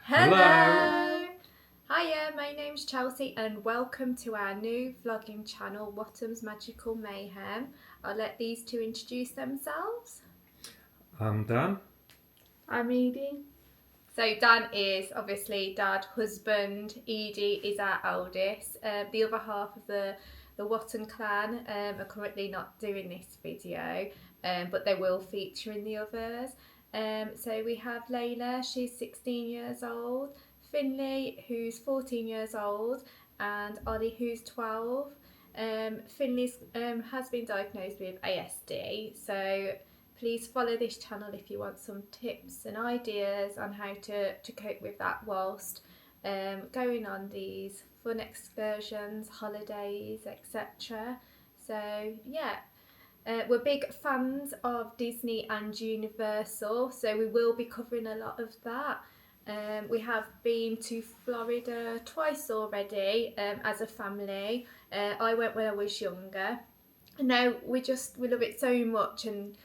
Hello! Hiya, my name's Chelsea and welcome to our new vlogging channel, Whotton's Magical Mayhem. I'll let these two introduce themselves. I'm Dan. I'm Edie. So Dan is obviously dad, husband, Edie is our eldest. The other half of the Whotton clan are currently not doing this video, but they will feature in the others. So we have Layla, she's 16 years old, Finley, who's 14 years old, and Ollie, who's 12. Finley has been diagnosed with ASD, so please follow this channel if you want some tips and ideas on how to cope with that whilst going on these fun excursions, holidays, etc. So yeah, we're big fans of Disney and Universal, so we will be covering a lot of that. We have been to Florida twice already as a family. I went when I was younger. No, we love it so much, and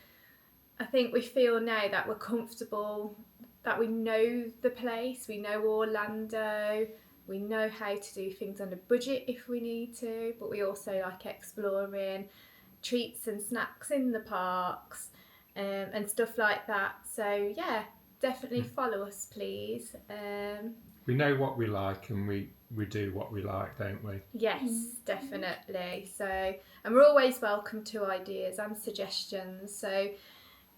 I think we feel now that we're comfortable, that we know the place, we know Orlando, we know how to do things on a budget if we need to, but we also like exploring treats and snacks in the parks and stuff like that. So yeah, definitely follow us, please. We know what we like and we do what we like, don't we? Yes, definitely. So, and we're always welcome to ideas and suggestions. So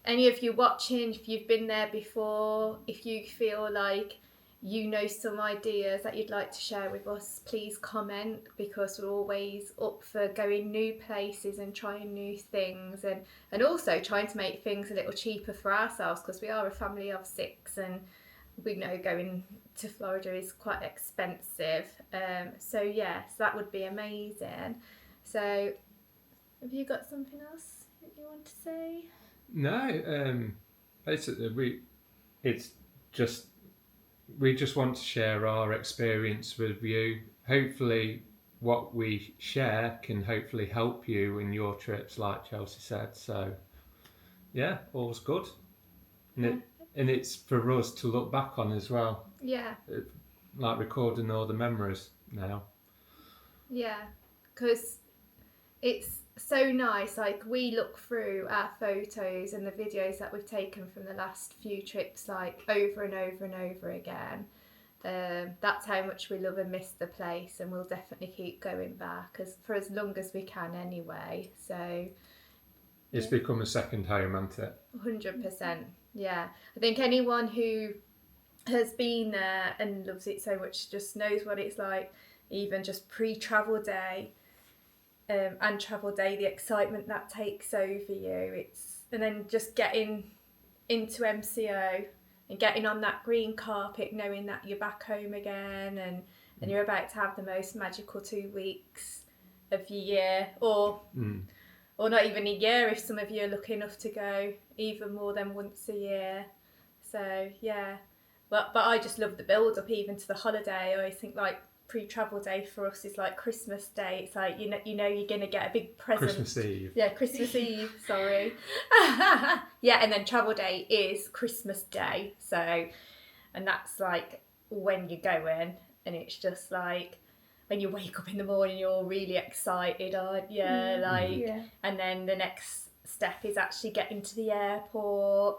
any of you watching, if you've been there before, if you feel like you know some ideas that you'd like to share with us, please comment, because we're always up for going new places and trying new things, and also trying to make things a little cheaper for ourselves, because we are a family of 6 and we know going to Florida is quite expensive. So yes, that would be amazing. So have you got something else that you want to say? No, basically we just want to share our experience with you. Hopefully what we share can hopefully help you in your trips, like Chelsea said. So yeah, all's good. And it's for us to look back on as well. Yeah. Like recording all the memories now. Yeah, because it's so nice. Like, we look through our photos and the videos that we've taken from the last few trips, like over and over and over again. That's how much we love and miss the place, and we'll definitely keep going back for as long as we can anyway. So it's become a second home, hasn't it? 100%. Yeah, I think anyone who has been there and loves it so much just knows what it's like, even just pre-travel day. And travel day, the excitement that takes over you, and then just getting into MCO and getting on that green carpet, knowing that you're back home again, and you're about to have the most magical 2 weeks of your year, or not even a year if some of you are lucky enough to go even more than once a year. So yeah, but I just love the build up even to the holiday. I always think like pre-travel day for us is like Christmas Day. It's like you know you're gonna get a big present. Christmas Eve. Yeah, Christmas Eve. Sorry. Yeah, and then travel day is Christmas Day. So, and that's like when you're going, and it's just like when you wake up in the morning, you're all really excited, aren't you? And then the next step is actually getting to the airport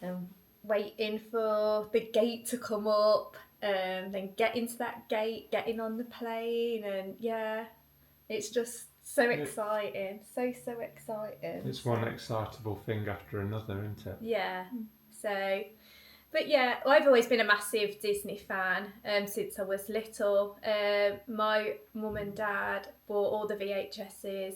and waiting for the gate to come up. Then get into that gate, getting on the plane, and yeah, it's just so exciting, so exciting. It's one excitable thing after another, isn't it? Yeah. So, but yeah, I've always been a massive Disney fan since I was little. My mum and dad bought all the VHSs.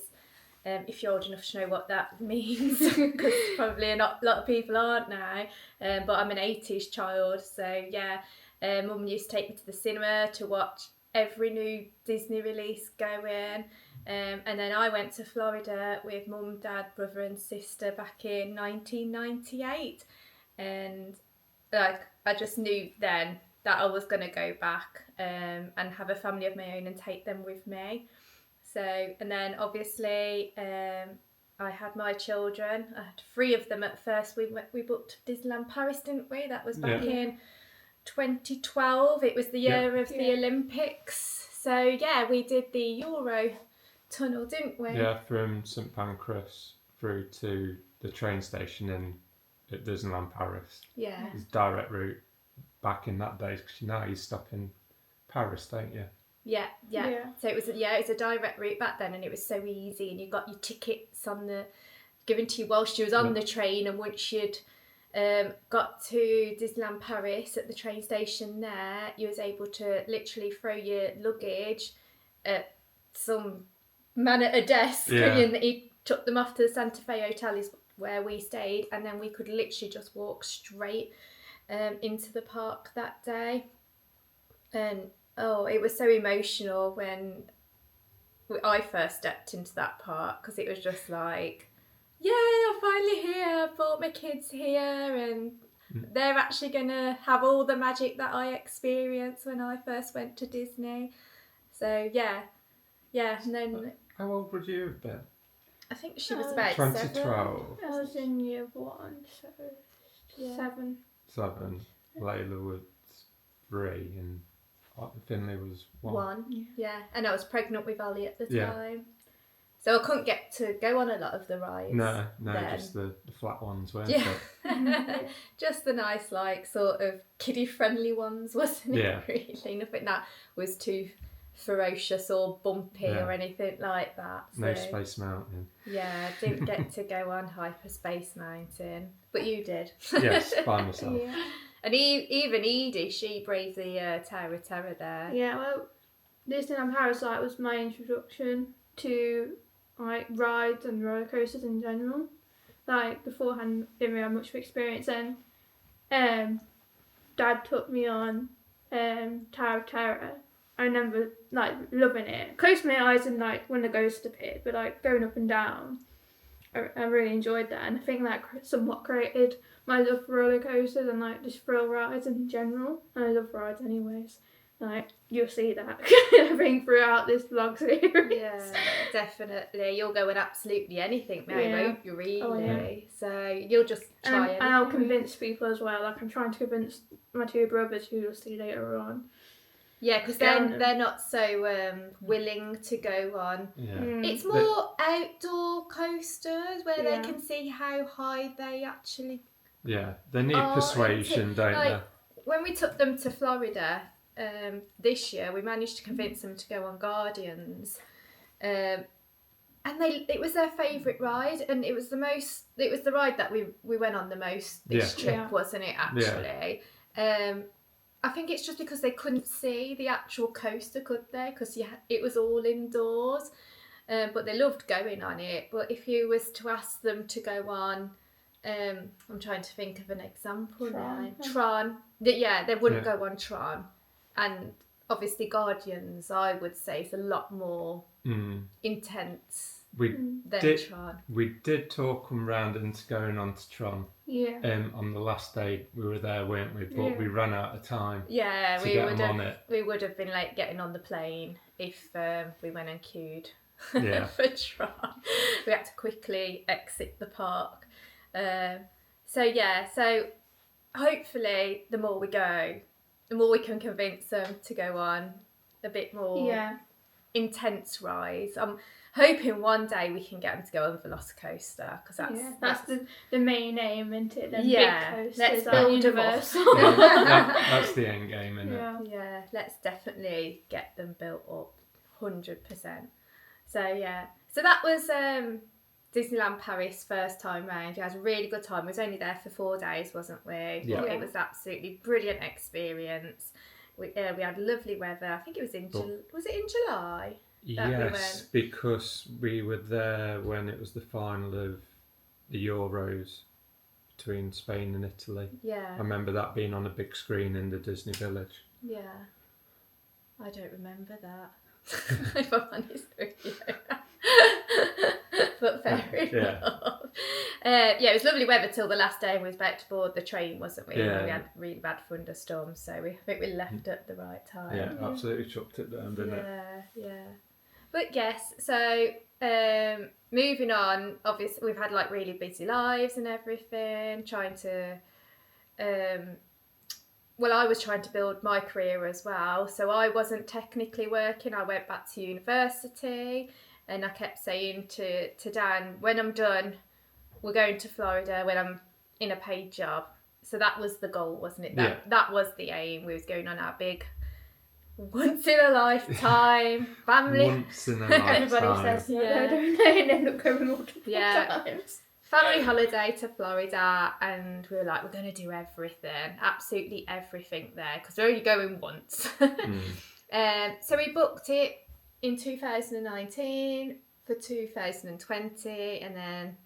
If you're old enough to know what that means, because probably a lot of people aren't now. But I'm an 80s child, so yeah. Mum used to take me to the cinema to watch every new Disney release going. And then I went to Florida with mum, dad, brother and sister back in 1998. And like, I just knew then that I was going to go back and have a family of my own and take them with me. So, and then obviously I had my children. I had 3 of them at first. We booked Disneyland Paris, didn't we? That was back in 2012. It was the year of the Yeah. Olympics. So yeah, we did the Euro tunnel, didn't we? Yeah, from St Pancras through to the train station at Disneyland Paris. Yeah. It's direct route back in that days because now you stop in Paris, don't you? Yeah. Yeah. So it was a direct route back then, and it was so easy, and you got your tickets given to you whilst you was on the train, and once you'd got to Disneyland Paris at the train station there, you was able to literally throw your luggage at some man at a desk, and he took them off to the Santa Fe Hotel, is where we stayed, and then we could literally just walk straight into the park that day. And it was so emotional when I first stepped into that park, because it was just like, yay, I'm finally here, I brought my kids here, and they're actually going to have all the magic that I experienced when I first went to Disney. So yeah, and then How old would you have been? I think she was about 2012. I was in year 1, so 7. 7. Layla was 3 and Finley was 1. 1. Yeah, and I was pregnant with Ollie at the Yeah. time. So I couldn't get to go on a lot of the rides. No, then. just the flat ones, weren't Yeah. it? Just the nice, like, sort of kiddie-friendly ones, wasn't it, Yeah. really? Nothing that was too ferocious or bumpy or anything like that. No So, Space Mountain. yeah, I didn't get to go on Hyperspace Mountain. But you did. Yes, by myself. Yeah. And even Edie, she braved the Tower of Terror there. Yeah, well, Disneyland Paris was my introduction to like rides and roller coasters in general. Like beforehand, didn't really have much experience. And Dad took me on Tower of Terror. I remember like loving it. Closed my eyes and like when the ghost appeared, but like going up and down, I really enjoyed that. And I think that somewhat created my love for roller coasters and like just thrill rides in general. And I love rides anyways. Like you'll see that I think throughout this vlog series. Yeah, definitely. You'll go with absolutely anything now, won't you, really? Oh, yeah. So you'll just try And I'll anything. convince people as well. Like I'm trying to convince my 2 brothers, who you'll see later on. Yeah, because they're not so willing to go on. Yeah. It's more outdoor coasters where they Yeah. can see how high they actually. Yeah, they need Oh, persuasion, don't like, when we took them to Florida this year, we managed to convince them to go on Guardians, and it was their favourite ride, and it was the ride that we went on the most this trip, Yeah. wasn't it? Actually, I think it's just because they couldn't see the actual coaster, could they? Because it was all indoors, but they loved going on it. But if you was to ask them to go on, I'm trying to think of an example now. Tron. They wouldn't go on Tron. And obviously Guardians, I would say, is a lot more intense than Tron. We did talk them round into going on to Tron. Yeah. On the last day we were there, weren't we? But we ran out of time. Yeah, to get them on it. We would have been late getting on the plane if we went and queued Yeah. for Tron. We had to quickly exit the park. So hopefully the more we go, the more we can convince them to go on a bit more intense rides. I'm hoping one day we can get them to go on Velocicoaster, because that's the main aim, isn't it? Big coasters, let's like build them up. Universal. That's the end game, isn't it? Yeah, let's definitely get them built up 100%. So that was Disneyland Paris first time round. We had a really good time. We was only there for 4 days, wasn't we? Yeah. But it was absolutely brilliant experience. We had lovely weather. I think it was was it in July? Yes, because we were there when it was the final of the Euros between Spain and Italy. Yeah. I remember that being on a big screen in the Disney Village. Yeah. I don't remember that. If I'm honest with you. But fair enough. It was lovely weather till the last day. We was about to board the train, wasn't we? Yeah. We had really bad thunderstorms, so I think we left at the right time. Yeah, absolutely chucked it down, didn't it? Yeah. But yes, so moving on, obviously we've had like really busy lives and everything, trying to well, I was trying to build my career as well. So I wasn't technically working. I went back to university, and I kept saying to Dan, when I'm done, we're going to Florida when I'm in a paid job. So that was the goal, wasn't it? That was the aim. We was going on our big once in a lifetime family. Once in a lifetime. Everybody says, Yeah. don't they? And end up going multiple Yeah. times. Family holiday to Florida, and we were like, we're going to do everything, absolutely everything there, because we're only going once. So we booked it in 2019 for 2020, and then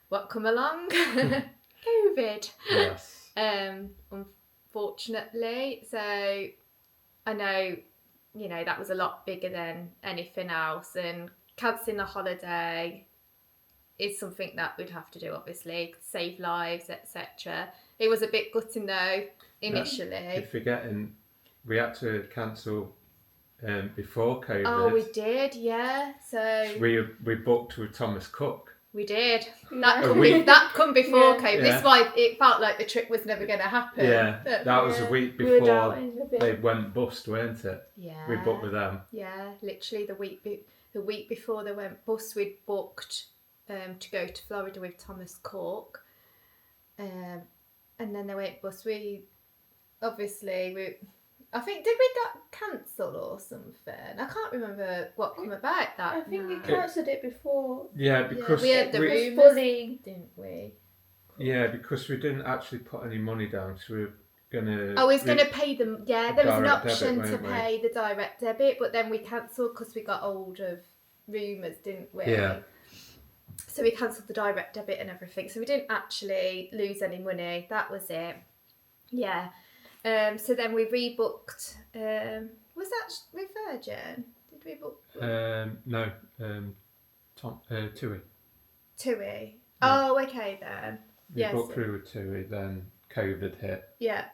what come along? COVID. Yes. Unfortunately, so I know, you know, that was a lot bigger than anything else, and cancelling a holiday is something that we'd have to do, obviously, save lives, etc. It was a bit gutting though initially. You're forgetting we had to cancel before COVID. Oh, we did, yeah. So we booked with Thomas Cook. we did. Yeah. That come before Yeah. COVID. Yeah. This is why it felt like the trip was never going to happen. Yeah, But, that was a week We were before doubting a bit. they went bust, weren't it? Yeah. We booked with them. Yeah, literally the week before they went bust, we'd booked to go to Florida with Thomas Cook, and then they went bust. I think, did we get cancelled or something? I can't remember what come about that. I think we night. cancelled it before. Yeah, because we had the It was rumours, fully. didn't we? yeah, because we didn't actually put any money down, so we were gonna. I was going to pay them. Yeah, there was an Direct option debit, to weren't we? pay the direct debit, but then we cancelled because we got hold of rumours, didn't we? Yeah. So we cancelled the direct debit and everything. So we didn't actually lose any money. That was it. Yeah. So then we rebooked. Was that with Virgin? Did we book? No. TUI. TUI. Yeah. Oh, okay then. We Yes. booked through with TUI, then COVID hit. Yeah.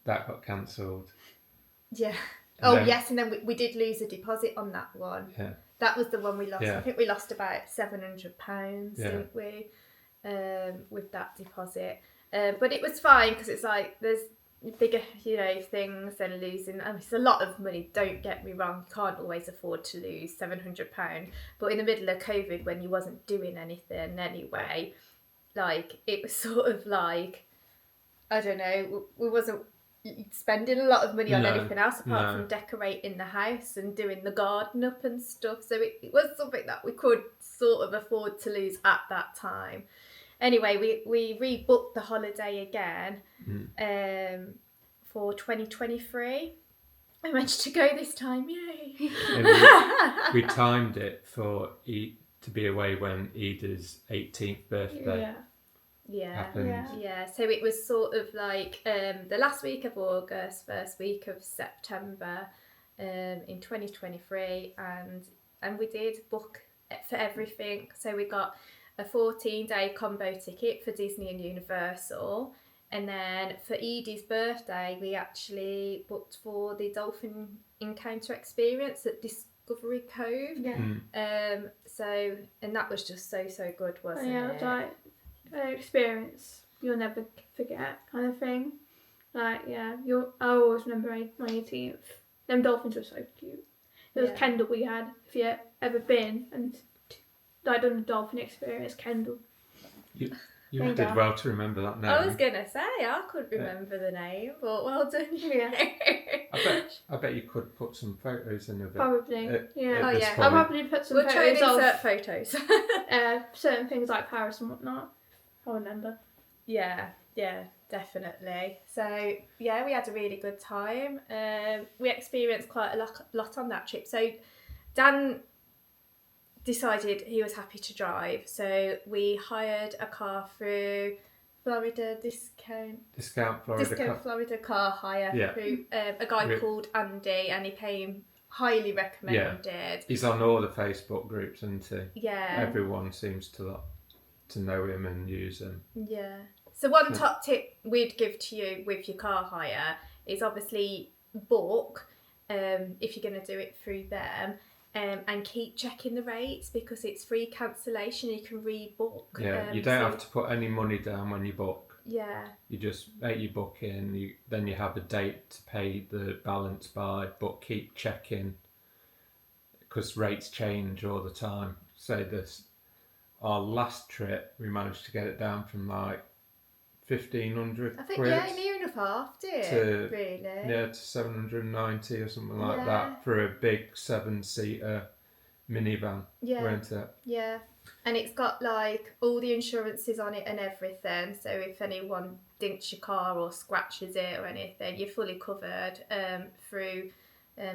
That got cancelled. Yeah. And Oh, then- yes, and then we did lose a deposit on that one. Yeah. That was the one we lost. Yeah. I think we lost about £700, Yeah. didn't we? With that deposit. But it was fine because it's like there's bigger, things than losing. I mean, it's a lot of money. Don't get me wrong. You can't always afford to lose £700. But in the middle of COVID, when you wasn't doing anything anyway, like it was sort of like, I don't know, we wasn't spending a lot of money on No, anything else apart no. from decorating the house and doing the garden up and stuff. So it was something that we could sort of afford to lose at that time. Anyway, we rebooked the holiday again for 2023. I managed to go this time, yay! And we timed it for to be away when Ida's 18th birthday Yeah. happened. Yeah, so it was sort of like the last week of August, first week of September in 2023, and we did book for everything. So we got a 14-day combo ticket for Disney and Universal, and then for Edie's birthday we actually booked for the dolphin encounter experience at Discovery Cove. Yeah. So, and that was just so good, wasn't Yeah, it? it's like an experience you'll never forget, kind of thing. Like, yeah, I always remember my 18th. Them dolphins were so cute. There was Yeah. Kendall we had, if you ever been and done the dolphin experience, Kendall. You Thank did you. well to remember that name. I was gonna say I couldn't remember the name, but well done. Yeah. I bet you could put some photos in of it. Probably, yeah. Oh, this yeah. I'll point. probably put some We'll try and photos insert of photos. certain things like Paris and whatnot. I remember. Yeah, definitely. So yeah, we had a really good time. We experienced quite a lot on that trip. So Dan decided he was happy to drive, so we hired a car through Florida Discount Florida Car Hire Yeah. through a guy called Andy, and he came highly recommended. He's on all the Facebook groups, isn't he? Yeah. Everyone seems to know him and use him. Yeah. So one top tip we'd give to you with your car hire is obviously book if you're going to do it through them, and keep checking the rates because it's free cancellation. You can rebook. Yeah, you don't have to put any money down when you book. Yeah. You just make your booking, then you have a date to pay the balance by, but keep checking because rates change all the time. So our last trip, we managed to get it down from like 1,500 I think, quid near enough half did, to really. to 790 or something like Yeah. that for a big 7-seater minivan, Yeah. weren't it? Yeah. And it's got like all the insurances on it and everything. So if anyone dinks your car or scratches it or anything, you're fully covered through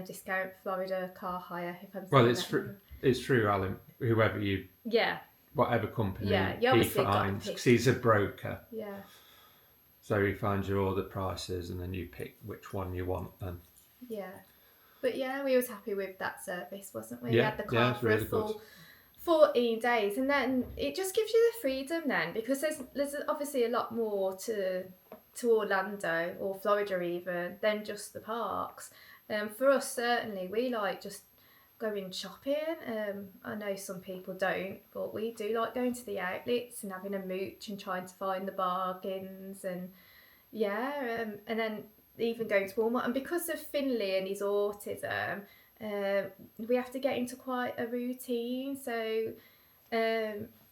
Discount Florida Car Hire. If I'm Well, saying it's through Alan, whoever you, Yeah. whatever company Yeah, you he obviously got to finds, pick. because he's a broker. Yeah. So he finds you all the prices, and then you pick which one you want. And Yeah. But yeah, we was happy with that service, wasn't we? Yeah, We had the car it's for really a full 14 days, and then it just gives you the freedom then, because there's obviously a lot more to Orlando or Florida even than just the parks. For us, certainly, we like just going shopping. I know some people don't, but we do like going to the outlets and having a mooch and trying to find the bargains, and and then even going to Walmart. And because of Finley and his autism, we have to get into quite a routine. So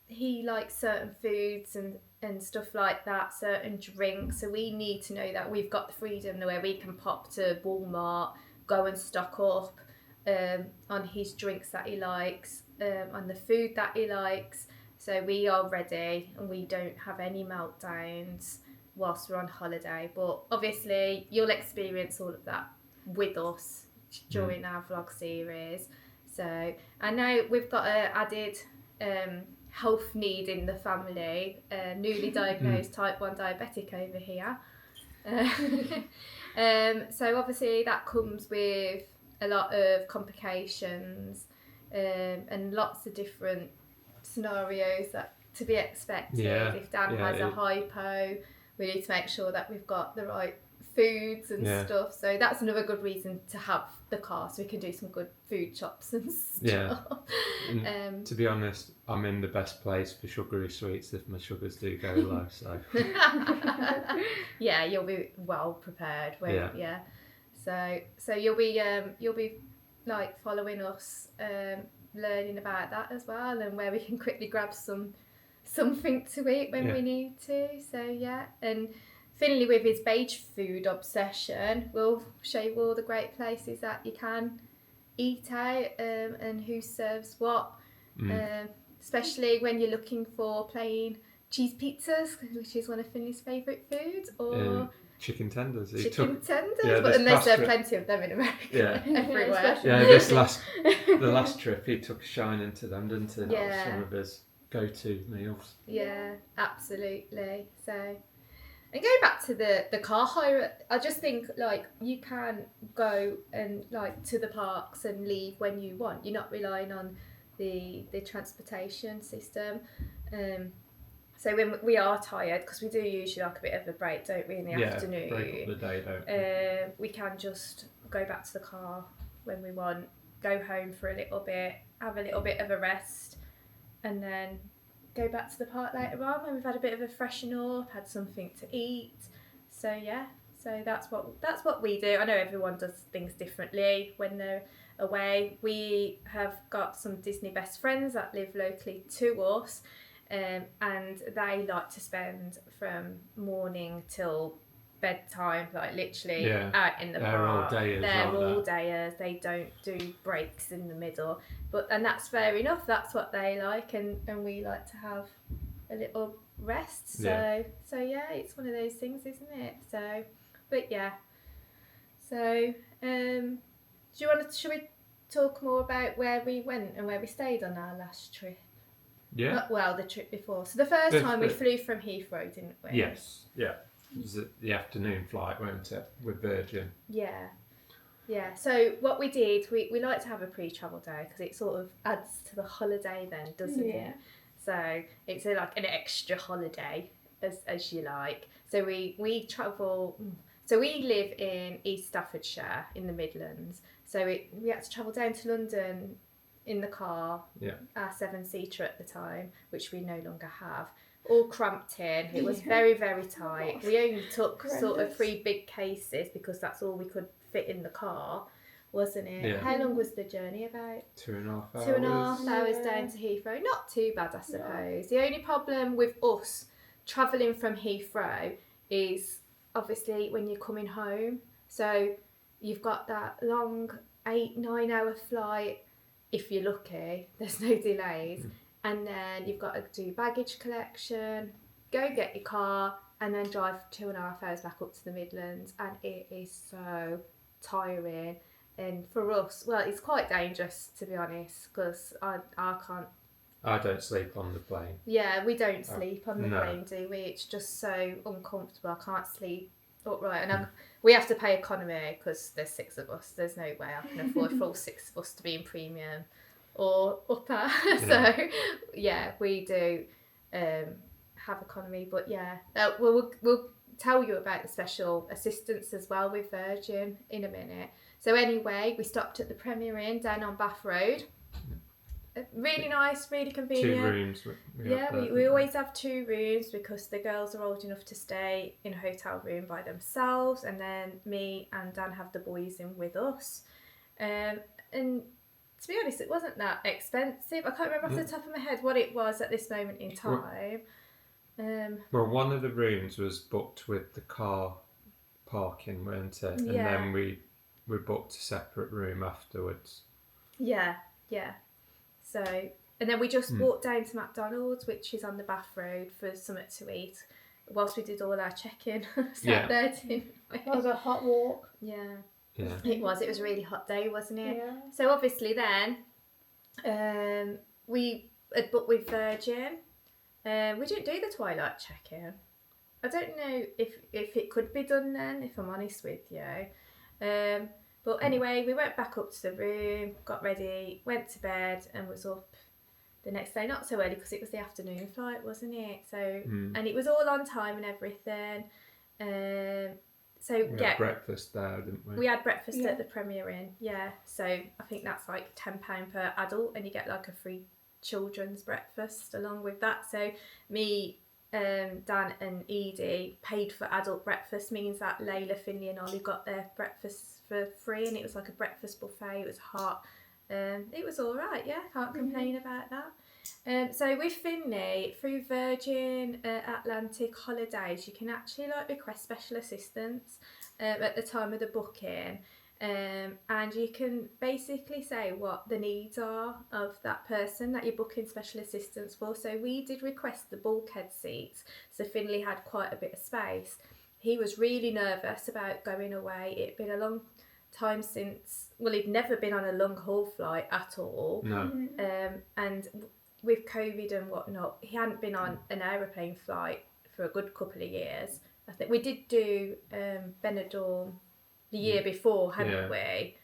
he likes certain foods and stuff like that, certain drinks. So we need to know that we've got the freedom where we can pop to Walmart, go and stock up on his drinks that he likes, on the food that he likes. So we are ready and we don't have any meltdowns whilst we're on holiday. But obviously you'll experience all of that with us during our vlog series. So I know we've got an added health need in the family, newly diagnosed type 1 diabetic over here. So obviously that comes with a lot of complications and lots of different scenarios that to be expected. If Dan has a hypo, we need to make sure that we've got the right foods and stuff. So that's another good reason to have the car, so we can do some good food shops and stuff. And to be honest, I'm in the best place for sugary sweets if my sugars do go low. So yeah, you'll be well prepared. So you'll be like following us, learning about that as well, and where we can quickly grab something to eat when we need to. So yeah, and Finley with his beige food obsession will show you all the great places that you can eat out, and who serves what, especially when you're looking for plain cheese pizzas, which is one of Finley's favourite foods, or chicken tenders. But they serve plenty of them in America, everywhere. The last trip he took a shine into them, didn't he? That was one of his go-to meals. Yeah, absolutely. So, and going back to the car hire, I just think like you can go and like to the parks and leave when you want. You're not relying on the transportation system. So when we are tired, because we do usually like a bit of a break, don't we, in the afternoon? Break up the day, don't we can just go back to the car when we want, go home for a little bit, have a little bit of a rest, and then go back to the park later on when we've had a bit of a freshen up, had something to eat. So yeah, so that's what we do. I know everyone does things differently when they're away. We have got some Disney best friends that live locally to us, and they like to spend from morning till bedtime, like literally out in the park. They're all dayers. They don't do breaks in the middle, and that's fair enough. That's what they like, and we like to have a little rest. So yeah, it's one of those things, isn't it? So, but yeah. So should we talk more about where we went and where we stayed on our last trip? Yeah. Well, the trip before. So the first time we flew from Heathrow, didn't we? Yes. Yeah. It was the afternoon flight, wasn't it, with Virgin? Yeah. Yeah. So what we did, we like to have a pre-travel day because it sort of adds to the holiday then, doesn't it? So it's like an extra holiday, as you like. So we travel. So we live in East Staffordshire in the Midlands. So we had to travel down to London in the car, our 7-seater at the time, which we no longer have. all cramped in. It was very, very tight. We only took sort of Horrendous. 3 big cases because that's all we could fit in the car, wasn't it? Yeah. How long was the journey? About 2.5 hours. 2.5 hours Yeah. down to Heathrow. Not too bad, I suppose. The only problem with us travelling from Heathrow is obviously when you're coming home. So you've got that long 8-9 hour flight. If you're lucky, there's no delays. And then you've got to do baggage collection, go get your car, and then drive 2.5 hours back up to the Midlands. And it is so tiring. And for us, well, it's quite dangerous, to be honest, because I can't. I don't sleep on the plane. Yeah, we don't sleep on the No. plane, do we? It's just so uncomfortable. I can't sleep upright. And we have to pay economy because there's 6 of us. There's no way I can afford for all 6 of us to be in premium or upper. So, yeah, we do have economy. But, yeah, we'll tell you about the special assistance as well with Virgin in a minute. So, anyway, we stopped at the Premier Inn down on Bath Road. Really nice, really convenient. 2 rooms. We always have 2 rooms because the girls are old enough to stay in a hotel room by themselves, and then me and Dan have the boys in with us. And to be honest, it wasn't that expensive. I can't remember off the top of my head what it was at this moment in time. Well, one of the rooms was booked with the car parking, weren't it? And then we booked a separate room afterwards. Yeah. So, and then we just walked down to McDonald's, which is on the Bath Road, for something to eat, whilst we did all our check-in. Sat there, didn't we? That was a hot walk. Yeah. Yeah. It was a really hot day, wasn't it? Yeah. So obviously then, we had booked with Virgin. We didn't do the twilight check-in. I don't know if it could be done then, if I'm honest with you. But anyway, we went back up to the room, got ready, went to bed, and was up the next day. Not so early because it was the afternoon flight, wasn't it? So and it was all on time and everything. So We had breakfast there, didn't we? We had breakfast at the Premier Inn, so I think that's like £10 per adult, and you get like a free children's breakfast along with that. So me, Dan and Edie paid for adult breakfast, means that Layla, Finley and Ollie got their breakfast for free, and it was like a breakfast buffet. It was hot. It was all right, can't complain about that. So with Finley, through Virgin Atlantic Holidays, you can actually like request special assistance at the time of the booking, and you can basically say what the needs are of that person that you're booking special assistance for. So we did request the bulkhead seats, so Finley had quite a bit of space. He was really nervous about going away. It'd been a long time since, well, he'd never been on a long haul flight at all. No. And with COVID and whatnot, he hadn't been on an aeroplane flight for a good couple of years. I think we did do Benidorm the year before, hadn't we?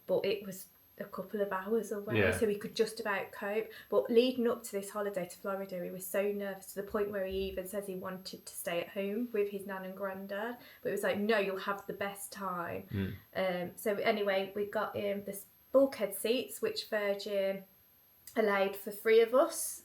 But it was a couple of hours away, so we could just about cope. But leading up to this holiday to Florida, he was so nervous to the point where he even says he wanted to stay at home with his nan and granddad. But it was like, no, you'll have the best time. So anyway, we got him the bulkhead seats, which Virgin allowed for 3 of us.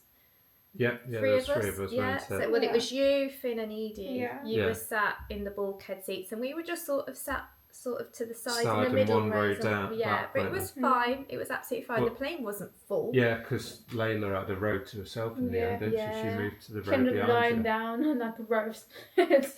Yeah, there was 3 of us, weren't So it? well, it was you, Finn and Edie. Yeah. You were sat in the bulkhead seats, and we were just sort of sat to the side in the and middle. one row rows down, Yeah, back, but it weren't was fine. It was absolutely fine. Well, the plane wasn't full. Yeah, because Layla had a row to herself in the end, didn't she? She moved to the She row ended up behind lying you. down on like a roast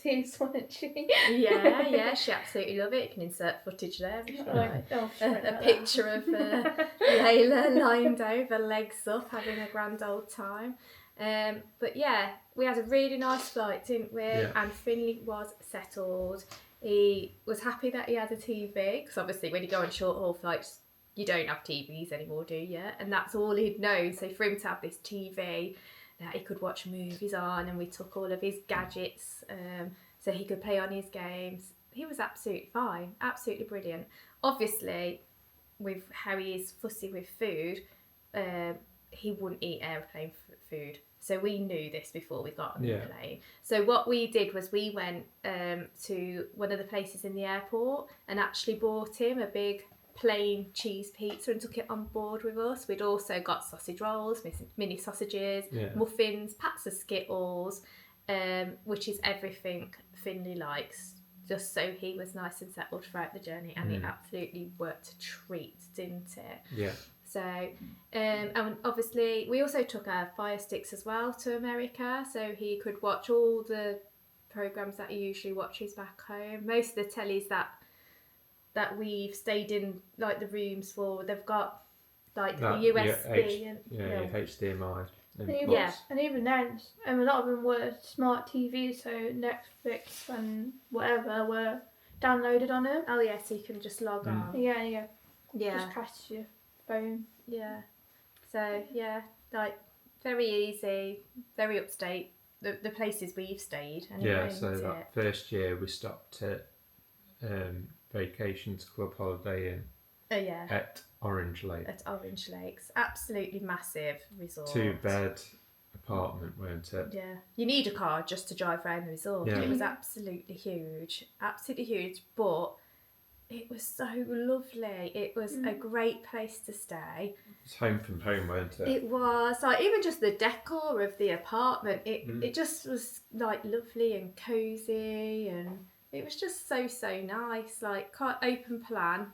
seats, wasn't she? Yeah, she absolutely loved it. You can insert footage there. If you like. A picture of Layla lying down with her legs up, having a grand old time. But yeah, we had a really nice flight, didn't we? Yeah. And Finley was settled. He was happy that he had a TV, because obviously when you go on short haul flights, you don't have TVs anymore, do you? And that's all he'd known. So for him to have this TV that he could watch movies on, and we took all of his gadgets so he could play on his games. He was absolutely fine, absolutely brilliant. Obviously, with how he is fussy with food, he wouldn't eat airplane food. So we knew this before we got on the plane. So what we did was we went to one of the places in the airport and actually bought him a big plain cheese pizza and took it on board with us. We'd also got sausage rolls, mini sausages, muffins, packs of Skittles, which is everything Finley likes, just so he was nice and settled throughout the journey, and it absolutely worked a treat, didn't it? Yeah. So, and obviously we also took our Fire Sticks as well to America, so he could watch all the programmes that he usually watches back home. Most of the tellies that we've stayed in, like the rooms for, they've got like the USB and HDMI. And even then, a lot of them were smart TVs, so Netflix and whatever were downloaded on them. Oh yeah, so you can just log on. Yeah. Just cast your phone. Yeah. So yeah, like very easy, very upstate. The places we've stayed. Anyway, so that first year we stopped at Vacations Club Holiday Inn. At Orange Lake. At Orange Lakes. Absolutely massive resort. 2-bed apartment, weren't it? Yeah. You need a car just to drive around the resort. Yeah. It was absolutely huge. Absolutely huge. But it was so lovely. It was a great place to stay. It's home from home, weren't it? It was. Like, even just the decor of the apartment, it just was like lovely and cosy, and it was just so nice. Like, open plan.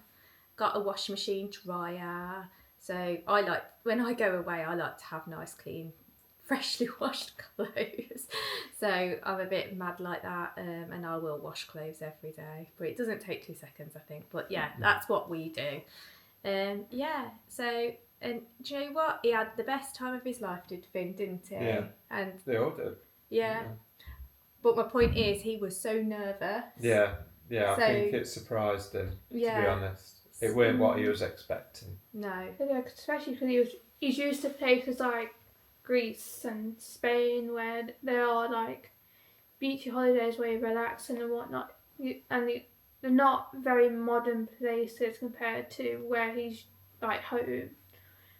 Got a washing machine, dryer. So I like, when I go away, I like to have nice, clean, freshly washed clothes. So I'm a bit mad like that, and I will wash clothes every day. But it doesn't take 2 seconds, I think. But yeah, that's what we do. So, and do you know what? He had the best time of his life, did Finn, didn't he? Yeah. And they all did. Yeah. But my point is, he was so nervous. Yeah, I think it surprised him, to be honest. It weren't what he was expecting. No. Yeah, especially because he's used to places like Greece and Spain, where there are like beachy holidays where you relax and whatnot, and they're not very modern places compared to where he's like home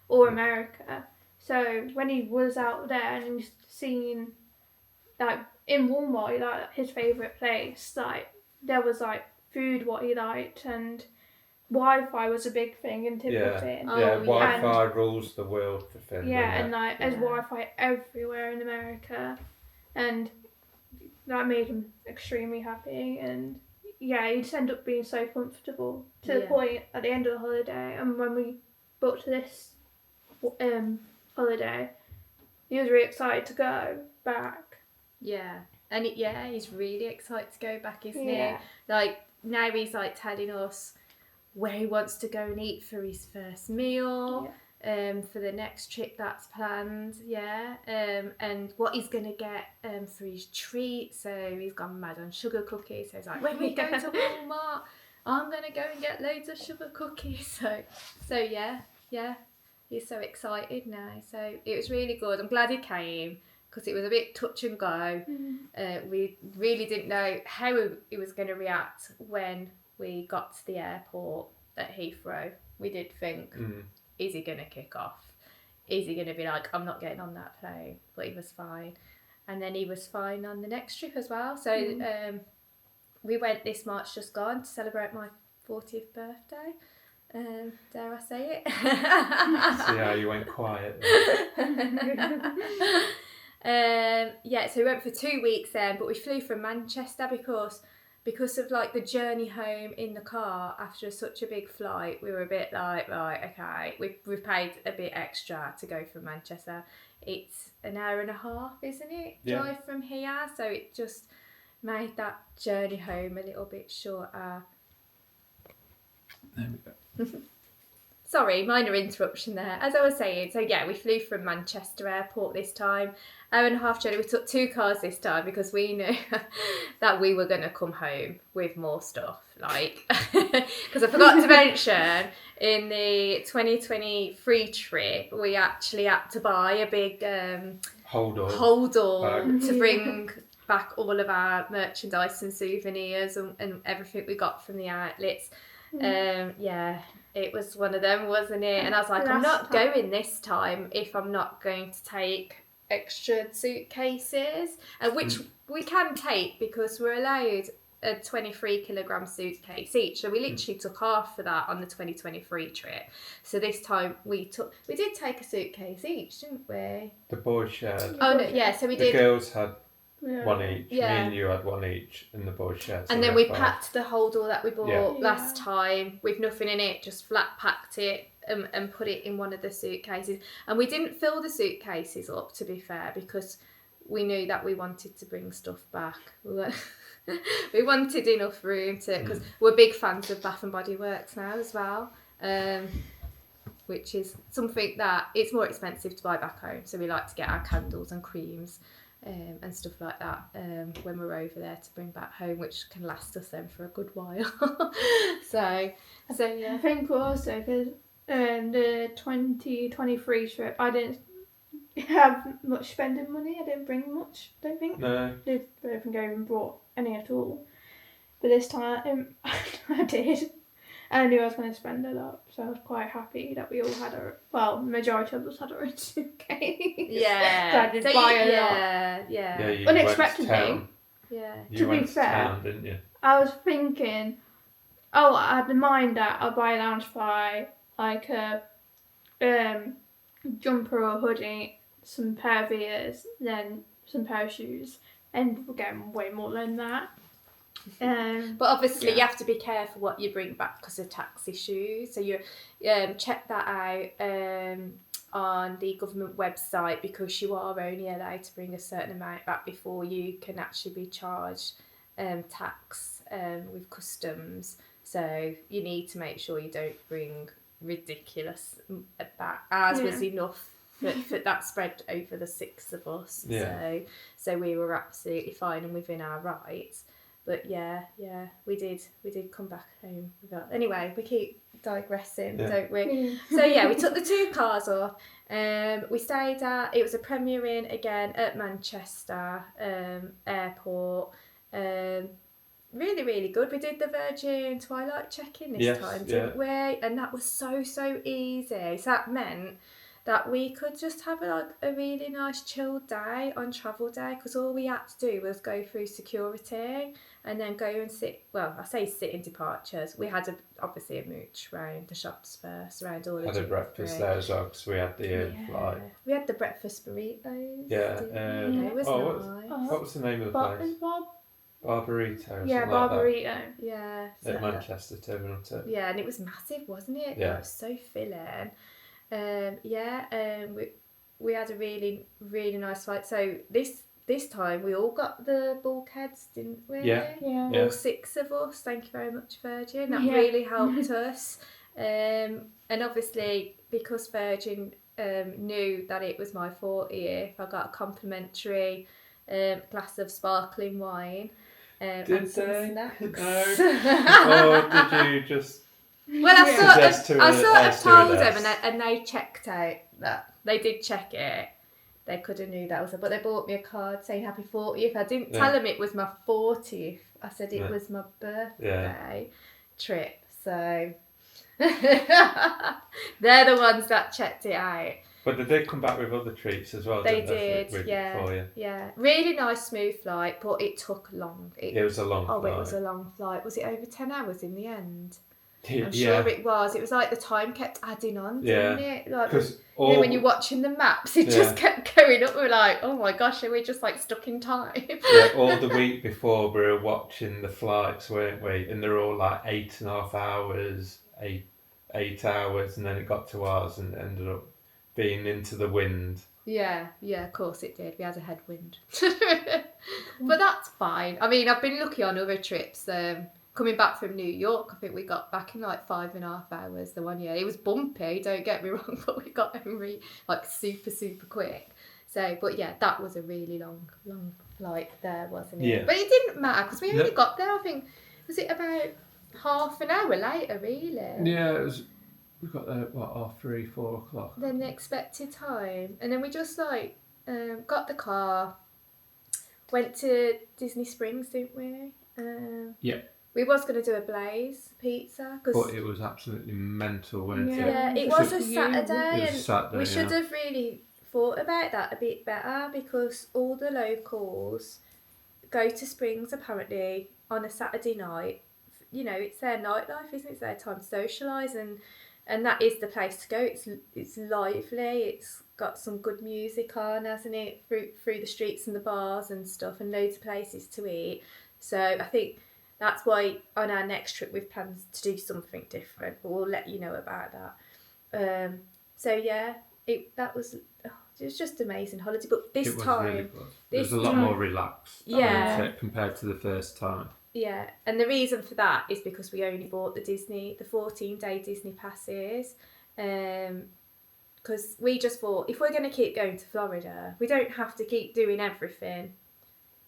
or America. So when he was out there and he was seeing, like in Walmart, like his favourite place, like there was like food what he liked, and Wi-Fi was a big thing in Finn. Wi-Fi rules the world for Finn. And like there's Wi-Fi everywhere in America, and that made him extremely happy. And yeah, he just ended up being so comfortable to the point at the end of the holiday. And when we booked this holiday, he was really excited to go back. Yeah, and he's really excited to go back, isn't he? Like now he's like telling us where he wants to go and eat for his first meal, for the next trip that's planned, and what he's going to get for his treat. So he's gone mad on sugar cookies. So he's like, when we go to Walmart, I'm going to go and get loads of sugar cookies. So yeah, he's so excited now. So it was really good. I'm glad he came, because it was a bit touch and go. We really didn't know how he was going to react when we got to the airport at Heathrow. We did think, is he going to kick off? Is he going to be like, I'm not getting on that plane? But he was fine. And then he was fine on the next trip as well. So we went this March just gone to celebrate my 40th birthday. Dare I say it? See how you went quiet. So we went for 2 weeks then, but we flew from Manchester because of like the journey home in the car after such a big flight. We were a bit like, right, okay, we've paid a bit extra to go from Manchester. It's an hour and a half, isn't it? Drive from here, so it just made that journey home a little bit shorter. There we go. Sorry, minor interruption there. As I was saying, so yeah, we flew from Manchester Airport this time. Hour and a half journey. We took 2 cars this time because we knew that we were going to come home with more stuff. Like, because I forgot to mention, in the 2023 trip, we actually had to buy a big hold all to bring back all of our merchandise and souvenirs and everything we got from the outlets. It was one of them, wasn't it? And I was like, I'm not going this time if I'm not going to take extra suitcases, which we can take because we're allowed a 23 kilogram suitcase each. So we literally took half for that on the 2023 trip. So this time we did take a suitcase each, didn't we? The boys shared. Oh no, yeah. So we The did. girls had Yeah. one each. Yeah. Me and you had one each, and the boys shared. So And then we we had packed the holdall that we bought Yeah. last time with nothing in it, just flat packed it and put it in one of the suitcases. And we didn't fill the suitcases up, to be fair, because we knew that we wanted to bring stuff back. We wanted enough room to, because we're big fans of Bath and Body Works now as well, which is something that it's more expensive to buy back home. So we like to get our candles and creams and stuff like that when we're over there to bring back home, which can last us then for a good while. so yeah. I think also because the 2023 trip, I didn't have much spending money. I didn't bring much, don't think. No. I don't think I even brought any at all. But this time I did. And I knew I was going to spend a lot, so I was quite happy that we all had majority of us had our own suitcase. Yeah. So I did buy a lot. Yeah. Yeah, you Unexpectedly. went to town. Yeah. You To be went to fair, town, didn't you? I was thinking, I had in mind that I'll buy a lounge fly, like a jumper or hoodie, some pair of ears, then some pair of shoes, and we're getting way more than that. But obviously, Yeah. you have to be careful what you bring back because of tax issues. So you check that out on the government website, because you are only allowed to bring a certain amount back before you can actually be charged tax with customs. So you need to make sure you don't bring ridiculous back. Ours was enough for that spread over the 6 of us. Yeah. So we were absolutely fine and within our rights. But yeah, we did come back home with that. Anyway, we keep digressing, don't we? So yeah, we took the 2 cars off. We stayed it was a Premier Inn again at Manchester Airport. Really, really good. We did the Virgin Twilight check-in this time, didn't we? And that was so easy. So that meant that we could just have a really nice chilled day on travel day, because all we had to do was go through security and then go and sit in departures. We had obviously a mooch around the shops first, around all the Had a breakfast there as well, because we had the flight. We had the breakfast burritos. Yeah. It was nice. What was the name of the place? Barbarito or Yeah, something like that. Barbarito. Yeah. At Manchester Terminal 2. Yeah, and it was massive, wasn't it? Yeah. It was so filling. We had a really, really nice flight. So this time we all got the bulkheads, didn't we? Yeah. All 6 of us. Thank you very much, Virgin. That Yeah. really helped us. And obviously, because Virgin knew that it was my 40th, I got a complimentary glass of sparkling wine. Did and some they? snacks. No. Or did you just... Well, I Suggest sort to of told them, stewardess. and they checked out that they did check it. They could have knew that was it, but they bought me a card saying happy 40th. I didn't tell them it was my 40th. I said it was my birthday trip. So they're the ones that checked it out. But they did come back with other treats as well, They didn't they? did, For you. yeah. Really nice, smooth flight, but it took long. It was a long flight. Oh, it was a long flight. Was it over 10 hours in the end? Yeah. I'm sure it was. It was like the time kept adding on, didn't it? Like, when you're watching the maps, it just kept going up. We were like, oh my gosh, are we just like stuck in time? Yeah, all the week before we were watching the flights, weren't we? And they're all like 8.5 hours, 8 hours, and then it got to ours and ended up being into the wind. Yeah, of course it did. We had a headwind. But that's fine. I mean, I've been lucky on other trips. Coming back from New York, I think we got back in like 5.5 hours the one year. It was bumpy, don't get me wrong, but we got home like super, super quick. So, but yeah, that was a really long flight there, wasn't it? Yeah. But it didn't matter because we only got there, I think, was it about half an hour later, really? Yeah, it was. We got there at 3, 4 o'clock. Then the expected time, and then we just got the car, went to Disney Springs, didn't we? Yeah. We was going to do a Blaze pizza. But it was absolutely mental, wasn't it? Yeah, it was a Saturday, It was Saturday, we should have really thought about that a bit better, because all the locals go to Springs apparently on a Saturday night. You know, it's their nightlife, isn't it? It's their time to socialise, and that is the place to go. It's lively. It's got some good music on, hasn't it? Through the streets and the bars and stuff, and loads of places to eat. So I think that's why on our next trip we've plans to do something different, but we'll let you know about that. So yeah, it was just amazing holiday. But this It was time, really good. It was a lot more relaxed, Yeah. wasn't it, compared to the first time. yeah, and the reason for that is because we only bought the 14-day Disney passes. Because we just thought if we're going to keep going to Florida, we don't have to keep doing everything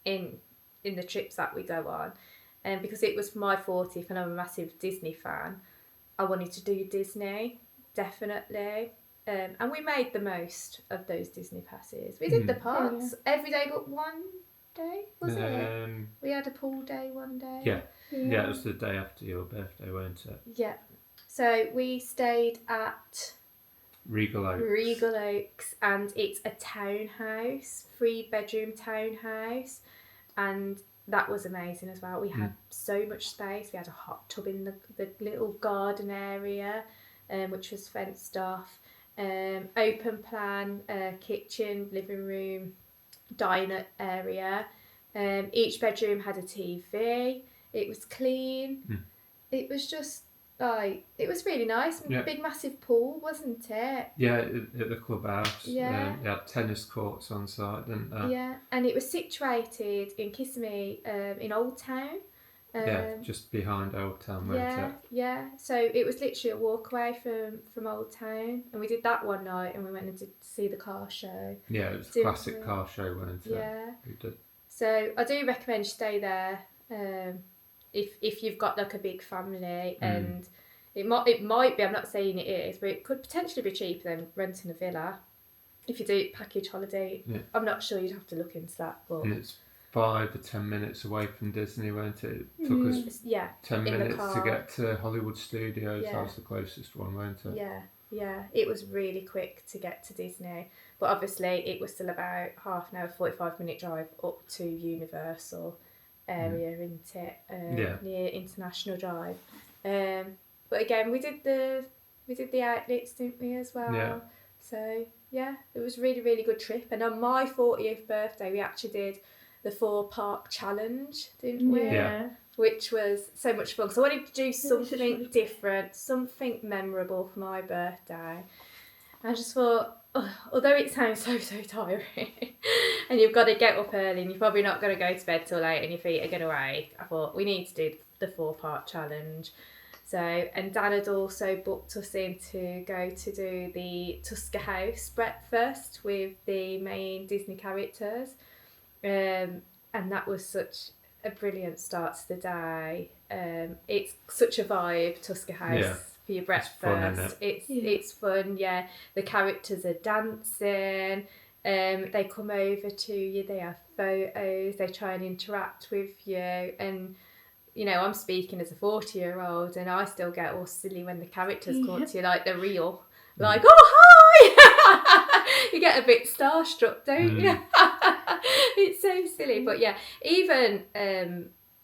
in the trips that we go on. And because it was my 40th and I'm a massive Disney fan, I wanted to do Disney, definitely. And we made the most of those Disney passes. We did the parks every day but one day, wasn't it? We had a pool day one day. Yeah, it was the day after your birthday, weren't it? Yeah. So we stayed at Regal Oaks. And it's a townhouse, 3-bedroom townhouse, and that was amazing as well. We had so much space. We had a hot tub in the little garden area, which was fenced off. Open plan kitchen, living room, diner area. Each bedroom had a TV. It was clean. It was just it was really nice. Yeah. Big massive pool, wasn't it? Yeah, at the clubhouse. Yeah. They had tennis courts on site, didn't they? Yeah, and it was situated in Kissimmee, in Old Town. Just behind Old Town, wasn't it? Yeah. So it was literally a walk away from Old Town, and we did that one night, and we went and did see the car show. Yeah, it was a classic car show, wasn't it? Yeah. We did. So I do recommend you stay there, if you've got like a big family, and it might be. I'm not saying it is, but it could potentially be cheaper than renting a villa if you do package holiday. Yeah. I'm not sure. You'd have to look into that, but. And it's 5 or 10 minutes away from Disney, weren't it? It took us 10 minutes to get to Hollywood Studios. Yeah. That was the closest one, weren't it? Yeah, it was really quick to get to Disney, but obviously it was still about half an hour, 45-minute drive up to Universal area, isn't it? Near International Drive. But again, we did the outlets, didn't we, as well? Yeah. So yeah, it was really, really good trip. And on my 40th birthday, we actually did the 4-park challenge, didn't we? Yeah. Which was so much fun. So I wanted to do something different, something memorable for my birthday. I just thought, although it sounds so tiring, and you've got to get up early, and you're probably not going to go to bed till late, and your feet are going to ache, I thought we need to do the 4-part challenge. So, and Dan had also booked us in to go to do the Tusker House breakfast with the main Disney characters. And that was such a brilliant start to the day. It's such a vibe, Tusker House, for your breakfast. It's fun, yeah. The characters are dancing. They come over to you. They have photos. They try and interact with you. And you know, I'm speaking as a 40-year-old, and I still get all silly when the characters come up to you, like they're real. Like, oh hi! You get a bit starstruck, don't you? It's so silly, but yeah, even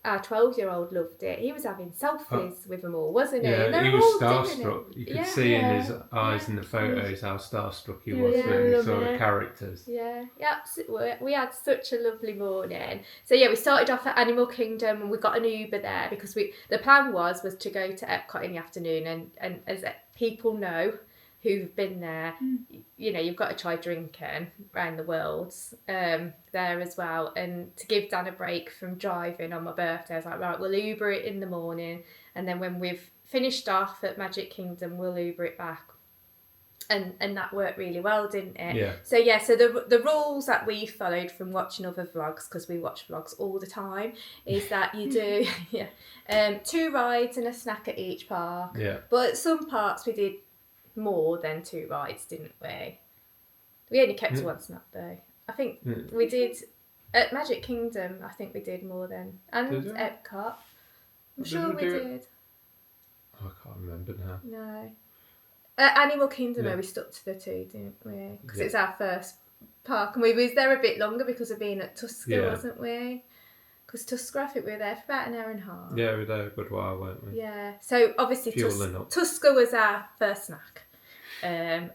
our 12-year-old loved it. He was having selfies with them all, wasn't he? Yeah, he was starstruck. You could see in his eyes in the photos how starstruck he was when he saw the characters. Yeah, absolutely. We had such a lovely morning. So yeah, we started off at Animal Kingdom, and we got an Uber there because the plan was to go to Epcot in the afternoon, and as people know who've been there, you know, you've got to try drinking around the world there as well. And to give Dan a break from driving on my birthday, I was like, right, we'll Uber it in the morning, and then when we've finished off at Magic Kingdom, we'll Uber it back. And that worked really well, didn't it? Yeah. So yeah, so the rules that we followed from watching other vlogs, because we watch vlogs all the time, is that you do 2 rides and a snack at each park. Yeah. But at some parks we did more than 2 rides, didn't we? We only kept to 1 snack though. I think we did at Magic Kingdom. I think we did more than, and Epcot. I'm sure we did. Oh, I can't remember now. No. At Animal Kingdom, we stuck to the 2, didn't we? Because it's our first park, and we was there a bit longer because of being at Tusker, wasn't we? Because Tusker, I think we were there for about an hour and a half. Yeah, we were there a good while, weren't we? Yeah. So obviously Fueling up. Tusker was our first snack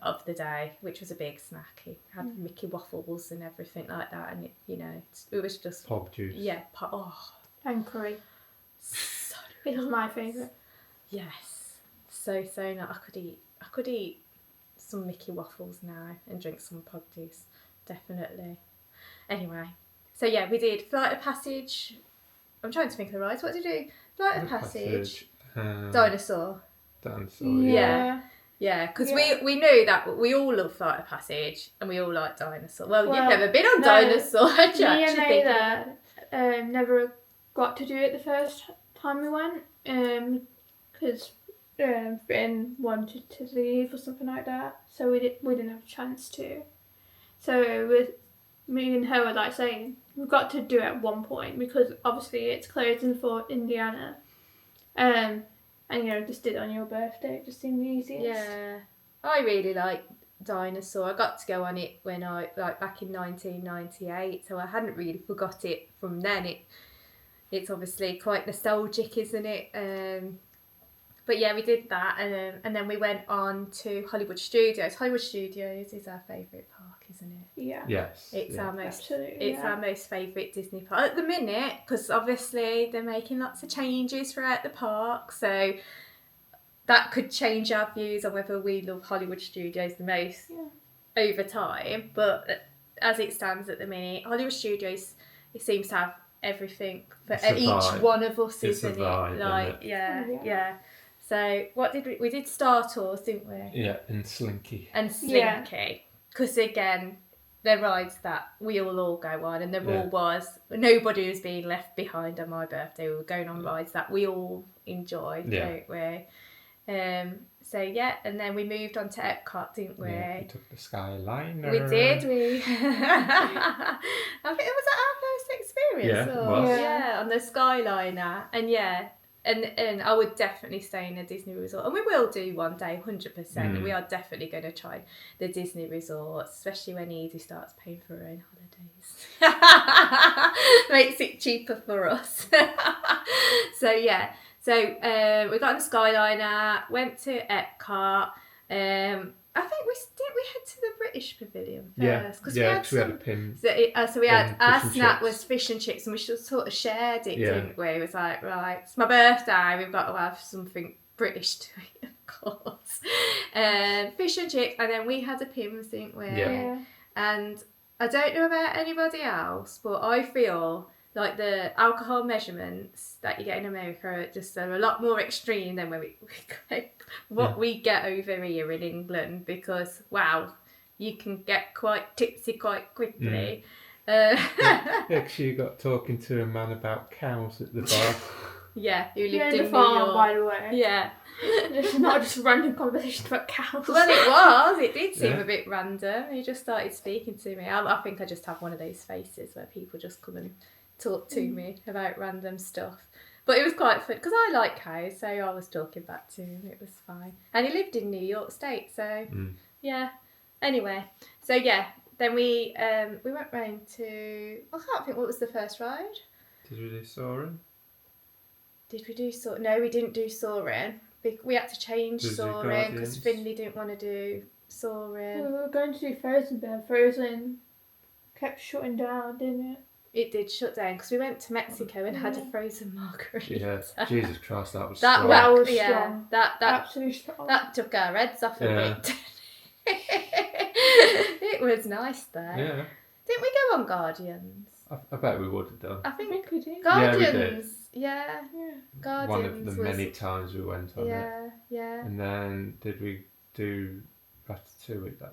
of the day, which was a big snack. It had Mickey waffles and everything like that, and it was just Pog juice. Yeah. And curry. So It was my favourite. yes. So nice. I could eat some Mickey waffles now and drink some pog juice. Definitely. Anyway. So yeah, we did Flight of Passage. I'm trying to think of the rides. What did we do? Flight of Passage. Dinosaur. Yeah. Yeah, because we knew that we all love Flight of Passage and we all like Dinosaur. Well, you've never been on Dinosaur, had you? Me and Ayla never got to do it the first time we went because Britain wanted to leave or something like that, so we didn't have a chance to. So me and her were like saying we've got to do it at one point because obviously it's closing for Indiana. And just did it on your birthday. It just seemed the easiest. Yeah, I really like Dinosaur. I got to go on it when back in 1998, so I hadn't really forgot it from then. It's obviously quite nostalgic, isn't it? But yeah, we did that, and then we went on to Hollywood Studios. Hollywood Studios is our favourite park, isn't it? Yeah. Yes. It's our Absolutely, our most favourite Disney park at the minute, because obviously they're making lots of changes throughout the park, so that could change our views on whether we love Hollywood Studios the most over time. But as it stands at the minute, Hollywood Studios, it seems to have everything for each one of us, isn't it? Like, yeah. So what did we did Star Tours, didn't we? Yeah, and Slinky. Because again, they're rides that we all go on, and nobody was being left behind on my birthday. We were going on rides that we all enjoy, don't we? So yeah, and then we moved on to Epcot, didn't we? Yeah, we took the Skyliner. We did. I think it was our first experience. Yeah, it was. Yeah, on the Skyliner, and I would definitely stay in a Disney resort, and we will do one day, 100%. We are definitely going to try the Disney resorts, especially when Edie starts paying for her own holidays. Makes it cheaper for us. So yeah. So we got on the Skyliner, went to Epcot. I think we head to the British Pavilion first. We had a pin. So we had our snack chips. was fish and chips, and we sort of shared it, didn't we? It was like, right, it's my birthday, we've got to have something British to eat, of course. Fish and chips, and then we had a Pimm's, didn't we? Yeah. And I don't know about anybody else, but I feel like the alcohol measurements that you get in America are a lot more extreme than we get over here in England, because wow, you can get quite tipsy quite quickly. Actually, you got talking to a man about cows at the bar. Who lived in the farm, New York. by the way. Yeah. It's not just random conversations about cows. Well, it did seem a bit random. He just started speaking to me. I think I just have one of those faces where people just come and talk to me about random stuff. But it was quite fun, because I like cows, so I was talking back to him. It was fine. And he lived in New York State, so yeah. Anyway, so yeah, then we went round to, I can't think, what was the first ride? Did we do Soarin'? Did we do Soarin'? No, we didn't do Soarin'. We had to change Soarin' because Finley didn't want to do Soarin'. We were going to do Frozen, but Frozen kept shutting down, didn't it? It did shut down because we went to Mexico and had a frozen margarita. Yeah, Jesus Christ, that was That strong. was strong. That Absolutely strong. That took our heads off a bit. It was nice though. Yeah. Didn't we go on Guardians? I bet we would have done. I think we did. Guardians. Yeah. Guardians. One of the many times we went on it. Yeah. And then did we do Ratatouille then?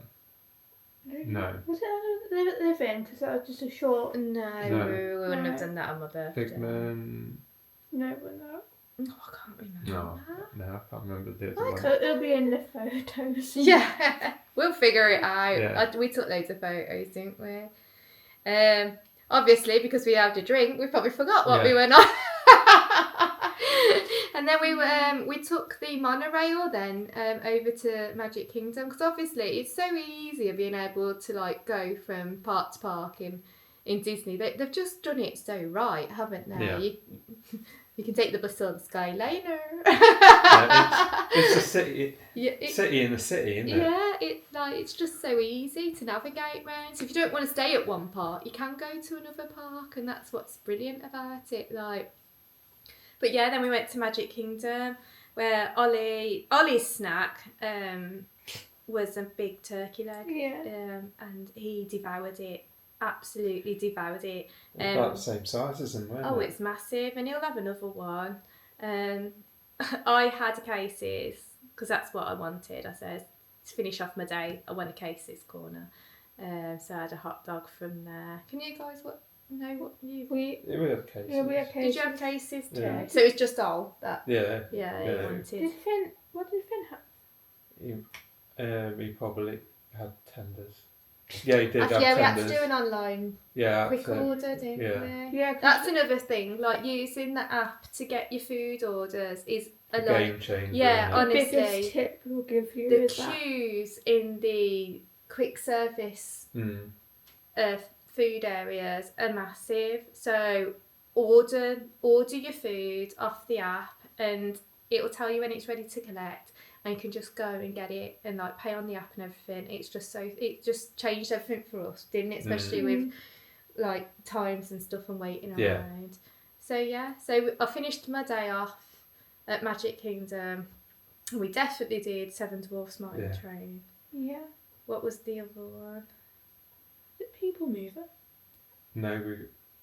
No. Was it Living? Because that was just a short. No, we wouldn't have done that on my birthday. Figment. No, we're not. Oh, I can't remember. No, I can't remember the other one. It'll be in the photos. Yeah, we'll figure it out. Yeah. We took loads of photos, didn't we? Obviously, because we had a drink, we probably forgot what we went on. And then we took the monorail then over to Magic Kingdom, because obviously it's so easy being able to like go from park to park in in Disney. They've just done it so right, haven't they? Yeah. You can take the bus on Skyliner. It's a city, Yeah, city in a city, isn't it? yeah, it's just so easy to navigate around. So if you don't want to stay at one park, you can go to another park, and that's what's brilliant about it. But yeah, then we went to Magic Kingdom, where Ollie's snack was a big turkey leg. Yeah. And he devoured it. Absolutely devoured it. About the same size as him, weren't Oh, they? it's massive, and he'll have another one. I had cases because that's what I wanted. I said to finish off my day, I want a cases corner. So I had a hot dog from there. Can you guys know what you? We had cases. yeah, we had cases. Did you have cases too? Yeah. So it's just all that. Yeah. Yeah, Yeah. he wanted. What did Finn have? He probably had tenders. Yeah, he did have Yeah, we had tenders. to do an online quick order, didn't we? Yeah, That's another thing. Like using the app to get your food orders is a lot. Game changer. Yeah, isn't it? honestly, the biggest tip we'll give you the is that. queues in the quick service food areas are massive. So order your food off the app, and it will tell you when it's ready to collect, and you can just go and get it and like pay on the app and everything. It just changed everything for us, didn't it? Especially with like times and stuff and waiting around. So I finished my day off at Magic Kingdom. We definitely did Seven Dwarfs Mine Train. Yeah. What was the other one? Is it People Mover? No,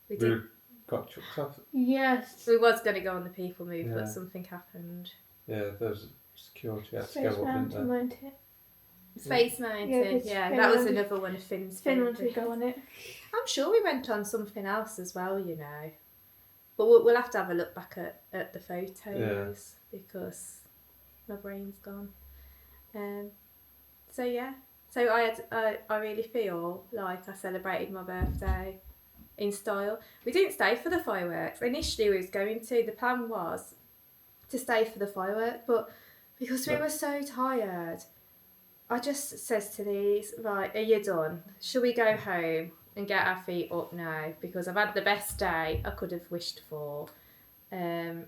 we did. got chucked off. Yes. We was going to go on the People Mover, Yeah. but something happened. Yeah, there's security had to Space go up, didn't Mountain, there? weren't it? Space Mountain, Yeah, that was Finland. another one of Finn's Finn wanted favourite. to go on it. I'm sure we went on something else as well, you know. But we'll have to have a look back at the photos because my brain's gone. So I really feel like I celebrated my birthday in style. We didn't stay for the fireworks. Initially we was going to. The plan was to stay for the fireworks, but because we were so tired, I just says to these, right, are you done? Shall we go home and get our feet up now? Because I've had the best day I could have wished for. And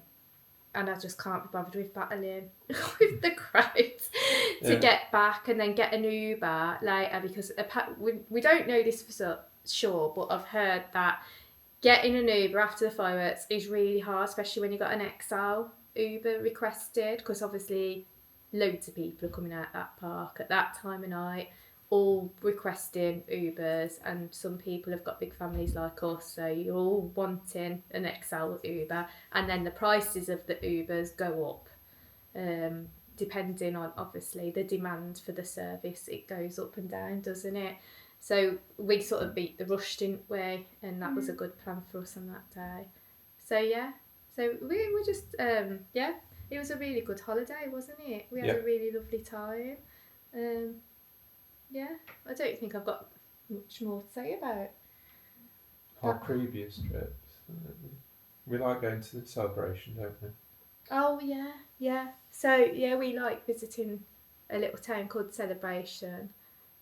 I just can't be bothered with battling with the crowds to get back and then get an Uber later, because we don't know this for sure, but I've heard that getting an Uber after the fireworks is really hard, especially when you've got an XL Uber requested, because obviously loads of people are coming out that park at that time of night, all requesting Ubers, and some people have got big families like us, so you're all wanting an XL Uber, and then the prices of the Ubers go up depending on obviously the demand for the service. It goes up and down, doesn't it? So we sort of beat the rush, didn't we? And that was a good plan for us on that day. So we were just it was a really good holiday, wasn't it? We had a really lovely time. I don't think I've got much more to say about Our previous trips. We like going to the celebration, don't we? Oh yeah. So we like visiting a little town called Celebration.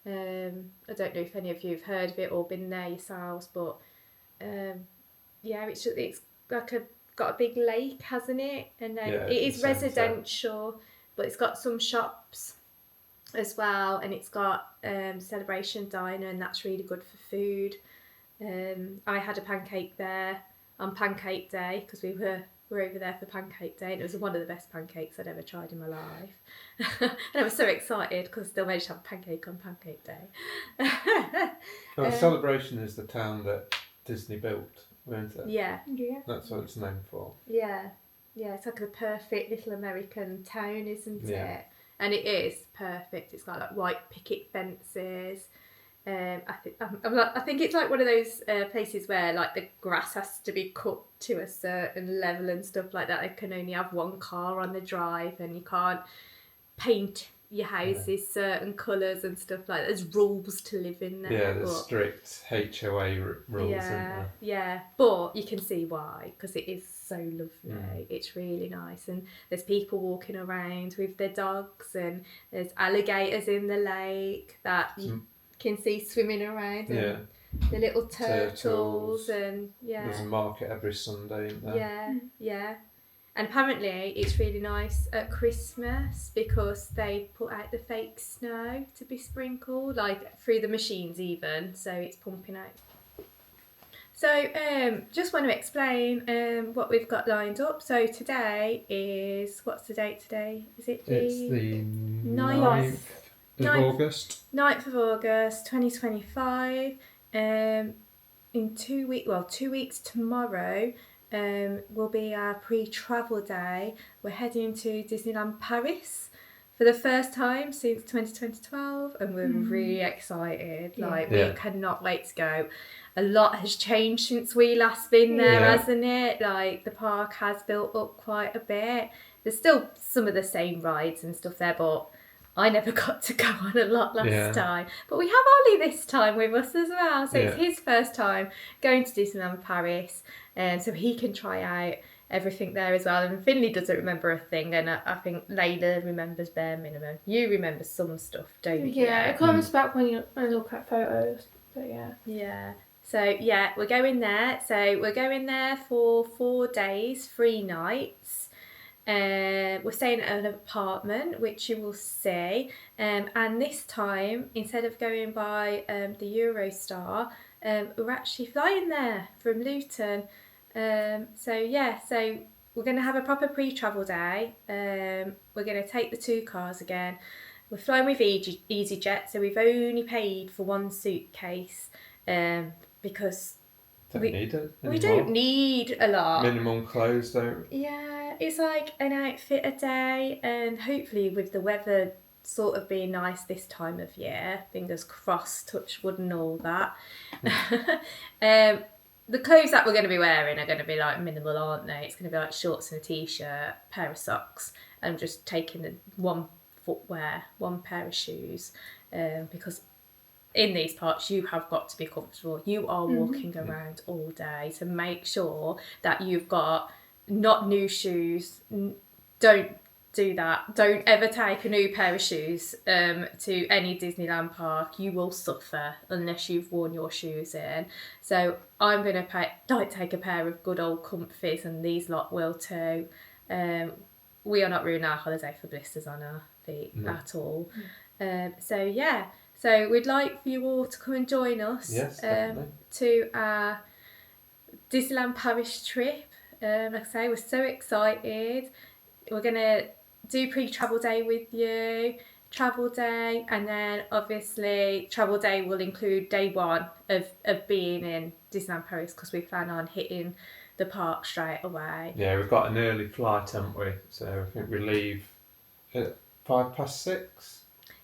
I don't know if any of you have heard of it or been there yourselves, but it's like got a big lake, hasn't it? And then it is residential, but it's got some shops as well, and it's got Celebration Diner, and that's really good for food. I had a pancake there on Pancake Day because we were over there for Pancake Day, and it was one of the best pancakes I'd ever tried in my life. And I was so excited because I still managed to have a pancake on Pancake Day. Well, Celebration is the town that Disney built, weren't it? Yeah. That's what it's known for. Yeah, it's like a perfect little American town, isn't Yeah. it? And it is perfect. It's got like white picket fences. I think it's like one of those places where like the grass has to be cut to a certain level and stuff like that. They can only have one car on the drive, and you can't paint your houses certain colours and stuff like that. There's rules to live in there. Yeah, there's strict HOA rules, isn't there? Yeah, but you can see why, because it is so lovely. It's really nice, and there's people walking around with their dogs, and there's alligators in the lake that you can see swimming around. And the little Turtles. turtles and There's a market every Sunday, isn't there? yeah. And apparently it's really nice at Christmas because they put out the fake snow to be sprinkled, like through the machines even, so it's pumping out. So just want to explain what we've got lined up. So today is, what's the date today? Is it It's the 9th of August. 9th of August 2025. In 2 weeks, 2 weeks tomorrow, will be our pre-travel day. We're heading to Disneyland Paris for the first time since 2012, and we're really excited. We cannot wait to go. A lot has changed since we last been there, hasn't it? Like, the park has built up quite a bit. There's still some of the same rides and stuff there, but I never got to go on a lot last time. But we have Ollie this time with us as well. So it's his first time going to Disneyland Paris. So he can try out everything there as well. And Finley doesn't remember a thing. And I think Layla remembers bare minimum. You remember some stuff, don't you? Yeah, it comes back when you look at photos. But Yeah. So we're going there. So we're going there for 4 days, 3 nights. We're staying at an apartment, which you will see. And this time, instead of going by the Eurostar, we're actually flying there from Luton. So we're going to have a proper pre-travel day. We're going to take the 2 cars again. We're flying with EasyJet, so we've only paid for 1 suitcase because we don't need a lot. Minimum clothes, don't. Yeah, it's like an outfit a day, and hopefully with the weather sort of being nice this time of year, fingers crossed, touch wood and all that. The clothes that we're going to be wearing are going to be like minimal, aren't they? It's going to be like shorts and a t-shirt, pair of socks, and just taking the 1 footwear, 1 pair of shoes, because in these parts you have got to be comfortable. You are walking around all day, so make sure that you've got not new shoes. Don't do that. Don't ever take a new pair of shoes to any Disneyland park. You will suffer unless you've worn your shoes in. So I'm going to take a pair of good old comfies, and these lot will too. We are not ruining our holiday for blisters on our feet at all. So we'd like for you all to come and join us to our Disneyland Paris trip. Like I say, we're so excited. We're going to do pre-travel day with you, travel day, and then obviously travel day will include day 1 of being in Disneyland Paris, because we plan on hitting the park straight away. Yeah, we've got an early flight, haven't we? So I think we leave at 6:05.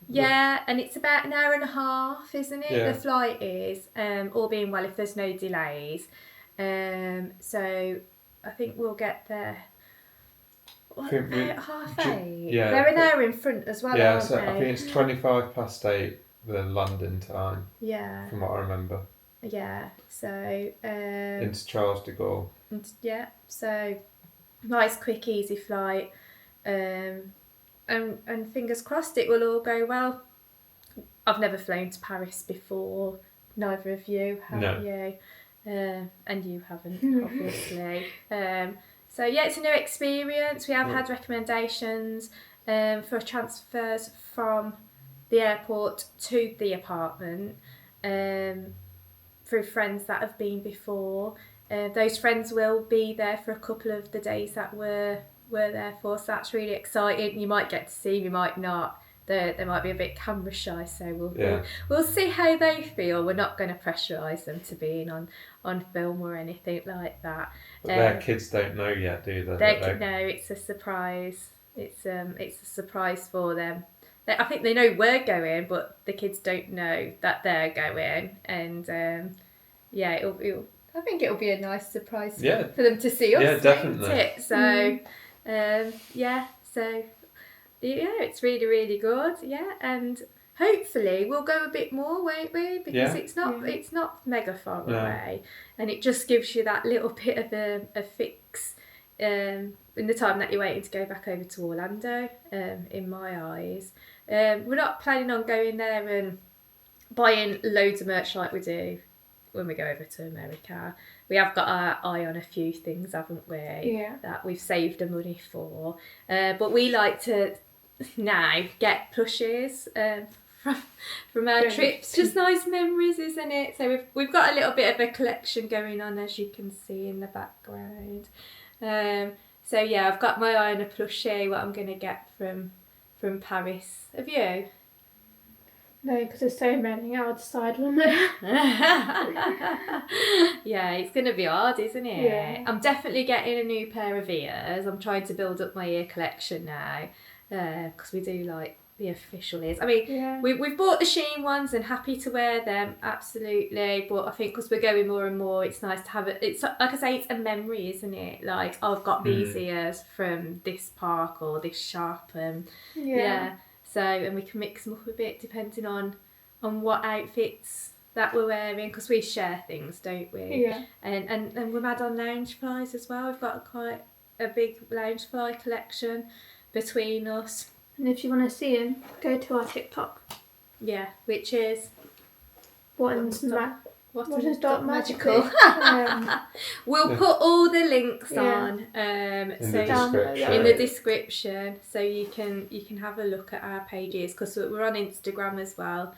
Yeah, and it's about an hour and a half, isn't it? Yeah. The flight is, all being well if there's no delays. So I think we'll get there about 8:30. Yeah. They're an hour in front as well, Yeah, aren't so they? I think it's 8:25 the London time. Yeah. From what I remember. Yeah. So into Charles de Gaulle. Yeah. So nice, quick, easy flight. And fingers crossed it will all go well. I've never flown to Paris before. Neither of you have you? And you haven't, obviously. So it's a new experience. We have had recommendations for transfers from the airport to the apartment through friends that have been before. Those friends will be there for a couple of the days that we're there for, so that's really exciting. You might get to see, you might not. They might be a bit camera shy, so we'll see how they feel. We're not going to pressurise them to being on film or anything like that. But their kids don't know yet, do they? No, it's a surprise. It's a surprise for them. I think they know we're going, but the kids don't know that they're going. And I think it'll be a nice surprise for them to see us. Yeah, definitely. Won't it? So, it's really, really good. Yeah, and hopefully we'll go a bit more, won't we? Because it's not mega far away, and it just gives you that little bit of a fix in the time that you're waiting to go back over to Orlando. In my eyes, we're not planning on going there and buying loads of merch like we do when we go over to America. We have got our eye on a few things, haven't we? Yeah. That we've saved the money for. But we like to now get plushies from our Good. trips. Just nice memories, isn't it? So we've got a little bit of a collection going on, as you can see in the background. So yeah, I've got my eye on a plushie. What I'm going to get from Paris. Have you? No, because there's so many. I'll decide one there. Yeah, it's going to be hard, isn't it? Yeah. I'm definitely getting a new pair of ears. I'm trying to build up my ear collection now, because we do like the official ears. I mean, Yeah. we've bought the Sheen ones and happy to wear them, absolutely. But I think because we're going more and more, it's nice to have it. It's like I say, it's a memory, isn't it? Like, I've got these ears from this park or this shop, and yeah. So, and we can mix them up a bit depending on what outfits that we're wearing, because we share things, don't we? Yeah. And we're mad on lounge flies as well. We've got quite a big lounge fly collection between us. And if you want to see them, go to our TikTok. Yeah, which is What's Whotton dot magical. We'll put all the links on in so the description. in the description, so you can have a look at our pages, because we're on Instagram as well,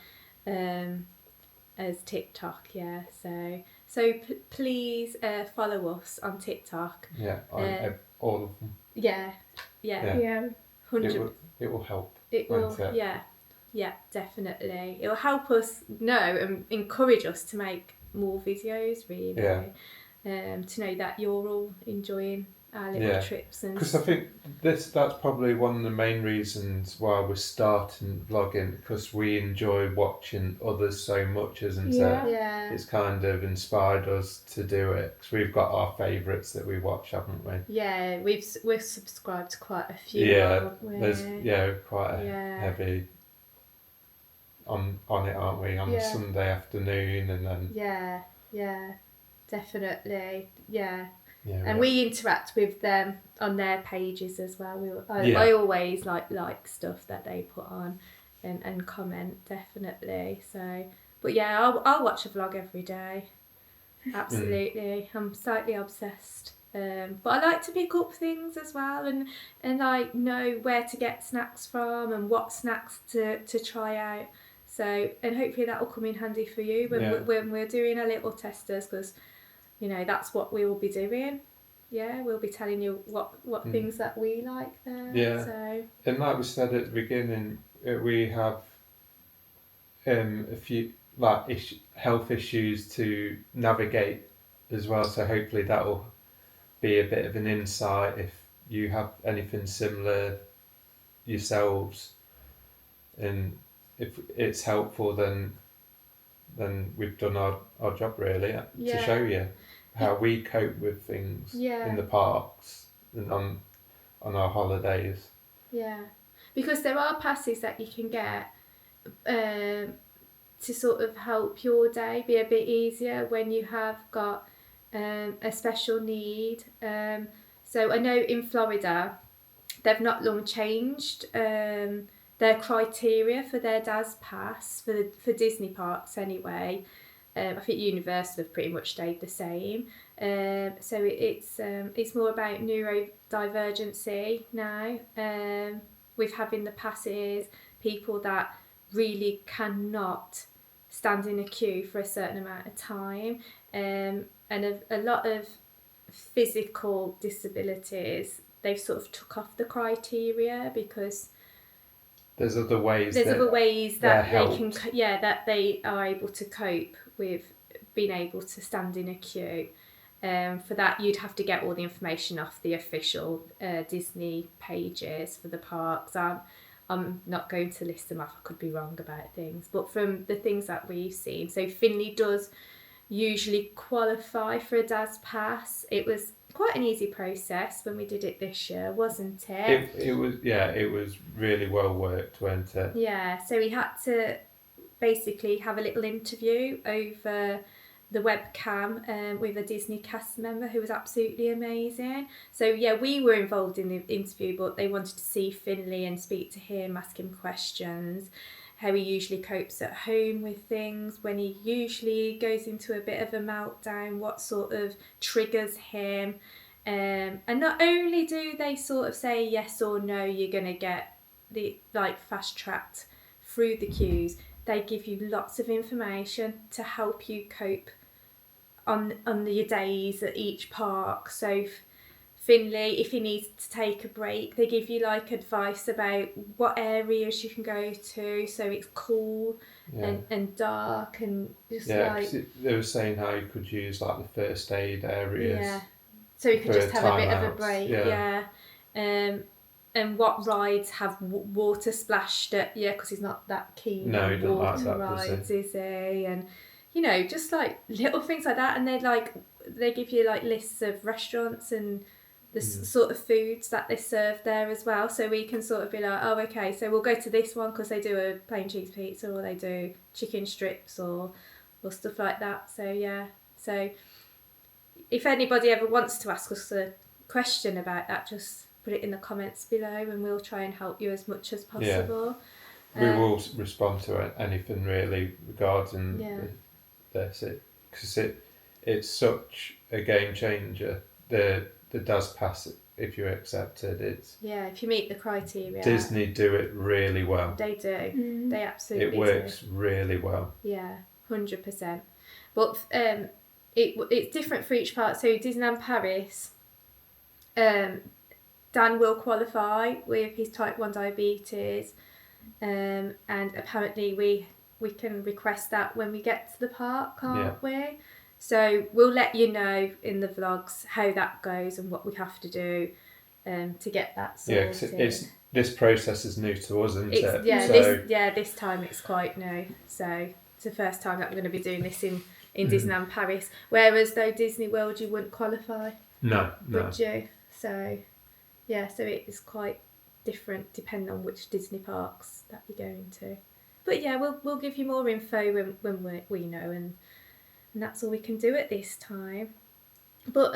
as TikTok. Yeah, so please follow us on TikTok. Yeah, all of them. Yeah. Yeah. 100. It will help. It will. won't it? Yeah, definitely. It will help us know and encourage us to make more videos, really. Yeah. To know that you're all enjoying our little trips. And because I think that's probably one of the main reasons why we're starting vlogging, because we enjoy watching others so much, isn't it? Yeah. It's kind of inspired us to do it, because we've got our favourites that we watch, haven't we? Yeah, we're subscribed to quite a few. Yeah, aren't we? there's quite a heavy on it, aren't we? On a Sunday afternoon, and then yeah, definitely, yeah. Yeah, and we interact with them on their pages as well. I always like stuff that they put on and comment, definitely. So, but yeah, I'll watch a vlog every day. Absolutely. I'm slightly obsessed. But I like to pick up things as well, and like know where to get snacks from and what snacks to try out. So, and hopefully that will come in handy for you when we're doing our little testers, because that's what we will be doing. Yeah, we'll be telling you what things that we like there. Yeah. So. And like we said at the beginning, we have a few health issues to navigate as well. So hopefully that will be a bit of an insight if you have anything similar yourselves, and if it's helpful, then we've done our job, really, to show you how we cope with things in the parks and on our holidays. Yeah, because there are passes that you can get to sort of help your day be a bit easier when you have got a special need. So I know in Florida they've not long changed their criteria for their DAS pass for Disney parks anyway. I think Universal have pretty much stayed the same. So it's more about neurodivergency now. With having the passes, people that really cannot stand in a queue for a certain amount of time, and a lot of physical disabilities, they've sort of took off the criteria because there's other ways that they can that they are able to cope with being able to stand in a queue. For that, you'd have to get all the information off the official Disney pages for the parks. I'm not going to list them off, I could be wrong about things, but from the things that we've seen, so Finley does usually qualify for a DAS pass. It was quite an easy process when we did it this year, wasn't it? It was really well worked, wasn't it? Yeah, so we had to basically have a little interview over the webcam with a Disney cast member who was absolutely amazing. So yeah, we were involved in the interview, but they wanted to see Finley and speak to him, ask him questions, how he usually copes at home with things, when he usually goes into a bit of a meltdown, what sort of triggers him. And not only do they sort of say yes or no, you're going to get the fast tracked through the queues, they give you lots of information to help you cope on your days at each park. So Finley, if he needs to take a break, they give you like advice about what areas you can go to, so it's cool and dark and just they were saying how you could use like the first aid areas. So you can just have a bit of a outs. break. And what rides have water splashed at because he's not that keen No, he on doesn't like water that, rides, does is he? And just like little things like that. And they give you like lists of restaurants and the sort of foods that they serve there as well, so we can sort of be like, oh, okay, so we'll go to this one because they do a plain cheese pizza, or they do chicken strips or stuff like that. So if anybody ever wants to ask us a question about that, just put it in the comments below and we'll try and help you as much as possible. We will respond to anything really regarding this, because it's such a game changer. The does pass it if you're accepted. It's if you meet the criteria. Disney do it really well. They do. They absolutely do. It works really well. Yeah, 100%. But it's different for each part. So Disneyland Paris, Dan will qualify with his type 1 diabetes, and apparently we can request that when we get to the park, can't we? So we'll let you know in the vlogs how that goes and what we have to do to get that sorted. Yeah, this process is new to us, isn't it? Yeah, this time it's quite new. So it's the first time that we're going to be doing this in Disneyland Paris. Whereas though Disney World, you wouldn't qualify. No. Would you? So so it is quite different depending on which Disney parks that you're going to. But we'll give you more info when we know, and that's all we can do at this time. But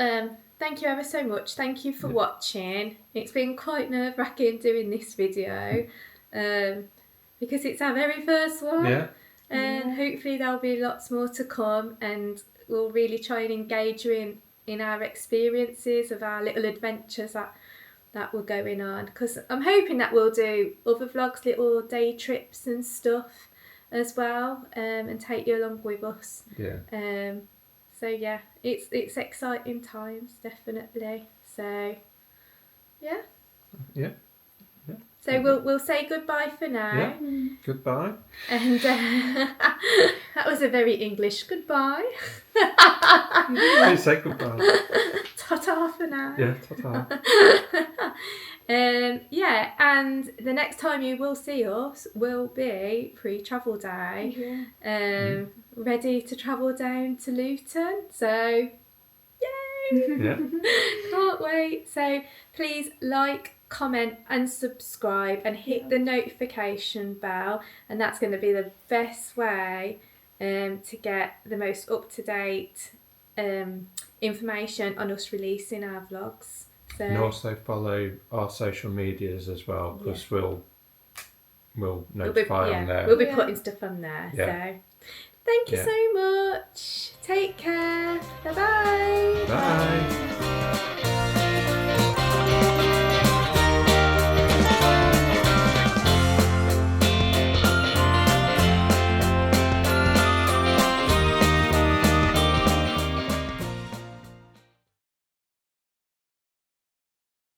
thank you ever so much. Thank you for watching. It's been quite nerve-wracking doing this video because it's our very first one. Yeah. And hopefully there'll be lots more to come, and we'll really try and engage you in our experiences of our little adventures that were going on. Because I'm hoping that we'll do other vlogs, little day trips and stuff as well, and take you along with us. It's exciting times, definitely. So so we'll say goodbye for now. Goodbye. And that was a very English goodbye. Please say goodbye. Ta-ta for now. Yeah, ta-ta. And the next time you will see us will be pre-travel day. Ready to travel down to Luton. So, yay! Can't wait. So please like, comment and subscribe and hit the notification bell, and that's going to be the best way to get the most up-to-date information on us releasing our vlogs. So, and also follow our social medias as well, because we'll notify on there. We'll be putting stuff on there. So thank you so much. Take care. Bye-bye. Bye.